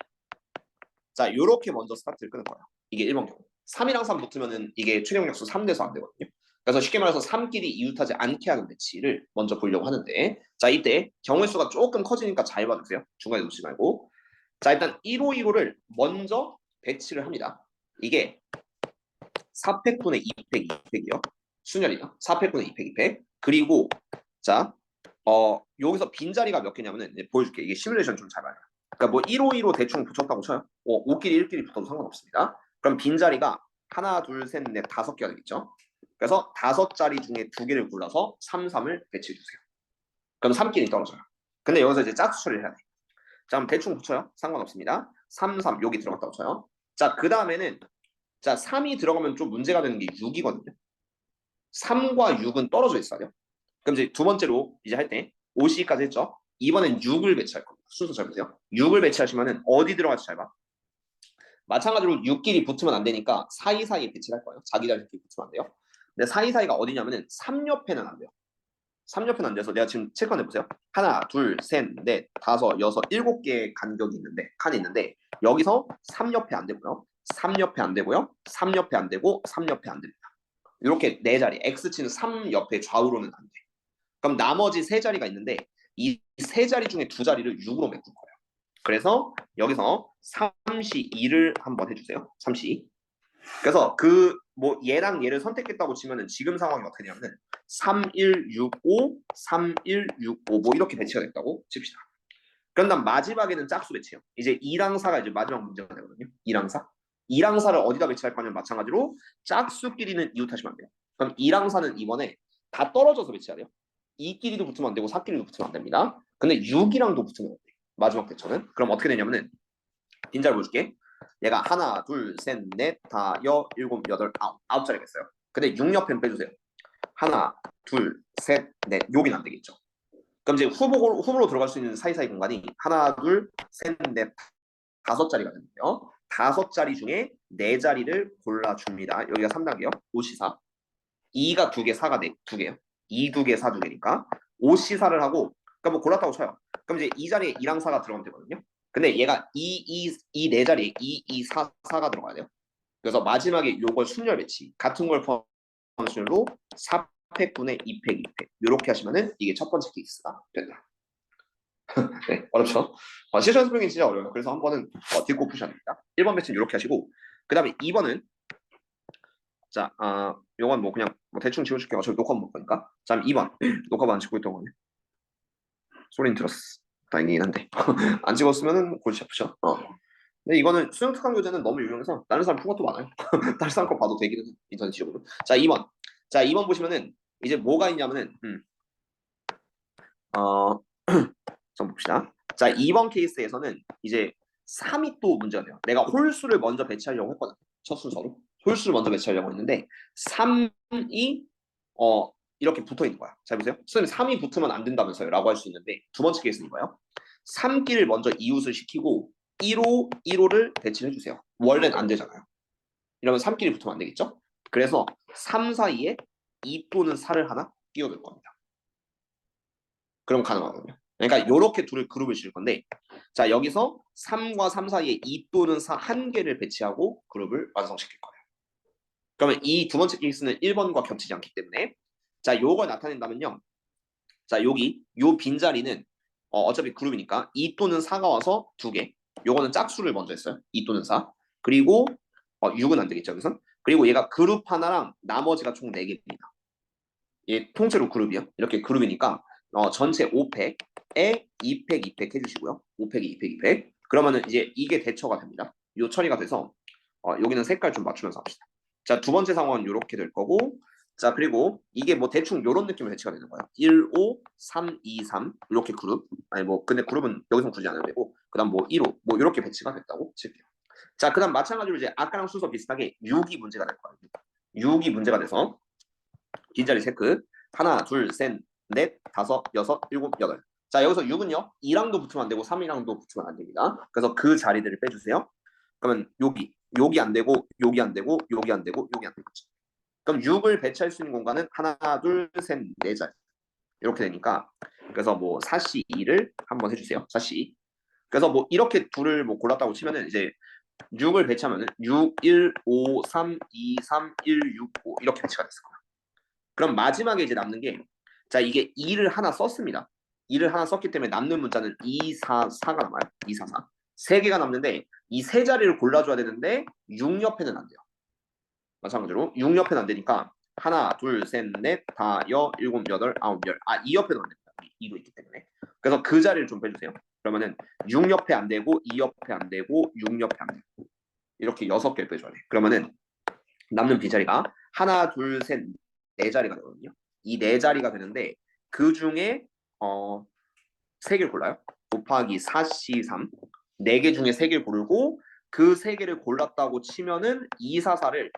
자 이렇게 먼저 스타트를 끄는 거예요. 이게 1번 경우. 3이랑 3 붙으면은 이게 최종 약수 3돼서 안 되거든요. 그래서 쉽게 말해서 3끼리 이웃하지 않게 하는 배치를 먼저 보려고 하는데 자 이때 경우의 수가 조금 커지니까 잘 봐주세요. 중간에 놓지 말고 자 일단 1호 1호를 먼저 배치를 합니다. 이게 4팩분의 2팩 2팩이요. 순열이요. 4팩분의 2팩 2팩. 그리고 자 여기서 빈자리가 몇 개냐면은 이제 보여줄게. 이게 시뮬레이션 좀 잘 봐요. 그러니까 뭐 1호 1호 대충 붙였다고 쳐요. 5끼리 1끼리 붙어도 상관없습니다. 그럼 빈자리가 하나, 둘, 셋, 넷, 5개가 되겠죠. 그래서 5자리 중에 2개를 골라서 3, 3을 배치해 주세요. 그럼 3끼리 떨어져요. 근데 여기서 이제 짝수 처리를 해야 돼. 자, 그럼 대충 붙여요. 상관없습니다. 3, 3 여기 들어갔다고 쳐요. 자, 그 다음에는 자, 3이 들어가면 좀 문제가 되는 게 6이거든요. 3과 6은 떨어져 있어야 돼요. 그럼 이제 두 번째로 이제 할 때 5C까지 했죠. 이번엔 6을 배치할 겁니다. 순서 잘 보세요. 6을 배치하시면은 어디 들어갈지 잘 봐. 마찬가지로 6끼리 붙으면 안 되니까 사이사이에 배치를 할 거예요. 자기 자신끼리 붙으면 안 돼요. 근데 사이사이가 어디냐면은 3 옆에는 안 돼요. 3 옆에는 안 돼서 내가 지금 체크해 보세요. 하나, 둘, 셋, 넷, 다섯, 여섯, 7개의 간격이 있는데 칸이 있는데 여기서 3 옆에 안 되고요. 3 옆에 안 되고요. 3 옆에 안 되고 3 옆에 안 됩니다. 이렇게 네 자리 X치는 3 옆에 좌우로는 안 돼. 그럼 나머지 세 자리가 있는데 이 세 자리 중에 두 자리를 6으로 메꿀 거예요. 그래서 여기서 3시 2를 한번 해주세요. 3시. 그래서 그 뭐 얘랑 얘를 선택했다고 치면은 지금 상황이 어떻게 되냐면은 3, 1, 6, 5, 3, 1, 6, 5 뭐 이렇게 배치가 됐다고 칩시다. 그럼 난 마지막에는 짝수 배치해요. 이제 2랑 4가 이제 마지막 문제가 되거든요. 2랑 4. 2랑 4를 어디다 배치할 거냐면 마찬가지로 짝수끼리는 이웃하시면 안 돼요. 그럼 2랑 4는 이번에 다 떨어져서 배치해야 돼요. 2끼리도 붙으면 안 되고 4끼리도 붙으면 안 됩니다. 근데 6이랑도 붙으면 안 돼요. 마지막 대처는. 그럼 어떻게 되냐면은 빈자리 보여줄게. 얘가 하나, 둘, 셋, 넷, 다, 일곱, 여덟, 아홉 자리가 있어요. 근데 6 옆엔 빼주세요. 하나, 둘, 셋, 넷. 여긴 안 되겠죠. 그럼 이제 후보로 들어갈 수 있는 사이사이 공간이 하나, 둘, 셋, 넷, 5자리가 되는데요. 5자리 중에 4자리를 골라줍니다. 여기가 3단계요. 5시사. 2가 2개, 4가 2개요. 2, 2개, 4, 2개니까 5시사를 하고 그러니까 뭐 골랐다고 쳐요. 그럼 이제 이 자리에 2랑 4가 들어가면 되거든요. 근데 얘가 2 네 자리에 2, 2, 4, 4가 들어가야 돼요. 그래서 마지막에 요걸 순열 배치 같은 걸 포함한 순열로 4팩분의 2팩 2팩 이렇게 하시면은 이게 첫 번째 케이스가 된다. 네, 어렵죠? 실전 설명이 진짜 어려워요. 그래서 한 번은 딛고 푸셔야 됩니다. 1번 배치는 이렇게 하시고 그 다음에 2번은 자, 요건 뭐 그냥 뭐 대충 지워줄게요. 어차피 녹화 못 거니까. 자, 2번 녹화만 안 찍고 있던 거네. 소리는 들었어. 다행이긴 한데 안 찍었으면은 골치 아프죠. 근데 이거는 수능 특강 교재는 너무 유용해서 다른 사람 푼 것도 많아요. 다른 사람 거 봐도 되기는 해. 인터넷 지역으로. 자, 2번. 자, 2번 보시면은 이제 뭐가 있냐면은 좀 봅시다. 자, 2번 케이스에서는 이제 3이 또 문제가 돼요. 내가 홀수를 먼저 배치하려고 했거든. 첫 순서로. 홀수를 먼저 배치하려고 했는데 3이 이렇게 붙어 있는 거야. 잘 보세요. 선생님 3이 붙으면 안 된다면서요 라고 할 수 있는데 두 번째 케이스는 이거예요. 3끼를 먼저 이웃을 시키고 1호, 1호를 배치를 해주세요. 원래는 안 되잖아요. 이러면 3끼리 붙으면 안 되겠죠? 그래서 3 사이에 2 또는 4를 하나 끼워둘 겁니다. 그럼 가능하거든요. 그러니까 이렇게 둘을 그룹을 지을 건데 자 여기서 3과 3 사이에 2 또는 4 한 개를 배치하고 그룹을 완성시킬 거예요. 그러면 이 두 번째 케이스는 1번과 겹치지 않기 때문에 자 요걸 나타낸다면요. 자 여기 요 빈자리는 어차피 그룹이니까 2 또는 4가 와서 2개. 요거는 짝수를 먼저 했어요. 2 또는 4. 그리고 6은 안 되겠죠. 여기서. 그리고 얘가 그룹 하나랑 나머지가 총 4개입니다. 얘 통째로 그룹이요. 이렇게 그룹이니까 전체 5팩에 2팩, 2팩 해주시고요. 5팩에 2팩, 2팩. 그러면은 이제 이게 대처가 됩니다. 요 처리가 돼서 여기는 색깔 좀 맞추면서 합시다. 자, 두 번째 상황은 이렇게 될 거고 자, 그리고 이게 뭐 대충 이런 느낌으로 대치가 되는 거예요. 1, 5, 3, 2, 3 이렇게 그룹. 아니 뭐 근데 그룹은 여기서 굳이 안 해도 되고 그다음 뭐 1, 5 뭐 이렇게 배치가 됐다고 칠게요. 자, 그다음 마찬가지로 이제 아까랑 순서 비슷하게 6이 문제가 될 거예요. 6이 문제가 돼서 빈자리 체크. 하나, 둘, 셋, 넷, 다섯, 여섯, 일곱, 여덟. 자, 여기서 6은요. 2랑도 붙으면 안 되고 3이랑도 붙으면 안 됩니다. 그래서 그 자리들을 빼주세요. 그러면 여기 안 되고 여기 안 되고 여기 안 되고 여기 안 되겠죠. 그럼 6을 배치할 수 있는 공간은 하나, 둘, 셋, 네 자리. 이렇게 되니까 그래서 뭐 4시 2를 한번 해주세요. 4시. 그래서 뭐 이렇게 둘을 뭐 골랐다고 치면은 이제 6을 배치하면은 6, 1, 5, 3, 2, 3, 1, 6, 5 이렇게 배치가 됐을 거예요. 그럼 마지막에 이제 남는 게 자 이게 2를 하나 썼습니다. 2를 하나 썼기 때문에 남는 문자는 2, 4, 4가 남아요. 2, 4, 4. 세 개가 남는데 이 세 자리를 골라줘야 되는데 6 옆에는 안 돼요. 마찬가지로 6 옆에는 안 되니까 하나, 둘, 셋, 넷, 다, 일곱, 여덟, 아홉, 열. 이 옆에도 안 됩니다. 2도 있기 때문에. 그래서 그 자리를 좀 빼주세요. 그러면은 6 옆에 안 되고 2 옆에 안 되고 6 옆에 안 되고 이렇게 6개 빼줘야 돼. 그러면은 남는 빈자리가 하나, 둘, 셋, 네 자리가 되거든요. 이 네 자리가 되는데 그 중에 세 개를 골라요. 곱하기 4C 3. 네 개 중에 세 개를 고르고 그 세 개를 골랐다고 치면은 2, 4, 4를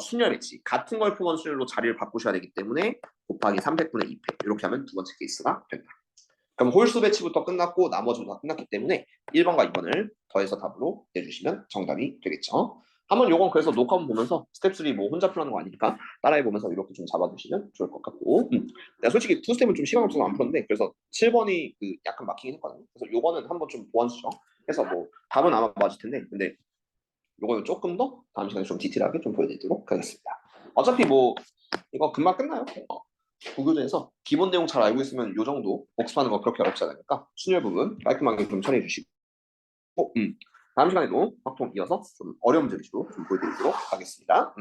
순열 배치 같은 걸 포함한 순열로 자리를 바꾸셔야 되기 때문에 곱하기 300분의 2팩 이렇게 하면 두 번째 케이스가 된다. 그럼 홀수 배치부터 끝났고 나머지도 다 끝났기 때문에 1번과 2번을 더해서 답으로 내주시면 정답이 되겠죠. 한번 요건 그래서 녹화본 보면서 스텝 3 뭐 혼자 풀어하는 거 아니니까 따라해보면서 이렇게 좀 잡아두시면 좋을 것 같고 내가 솔직히 투 스텝은 좀 시간 없어서 안 풀었는데 그래서 7번이 그 약간 막히긴 했거든요. 그래서 요거는 한번 좀 보완 수정 해서 뭐 답은 아마 맞을 텐데 근데 요거는 조금 더 다음 시간에 좀 디테일하게 좀 보여드리도록 하겠습니다. 어차피 뭐 이거 금방 끝나요. 구교재에서 기본 내용 잘 알고 있으면 요 정도 복습하는 거 그렇게 어렵지 않으니까 순열 부분 깔끔하게 좀 처리해 주시고 다음 시간에도 확통 이어서 좀 어려운 문제 위주로 좀 보여드리도록 하겠습니다.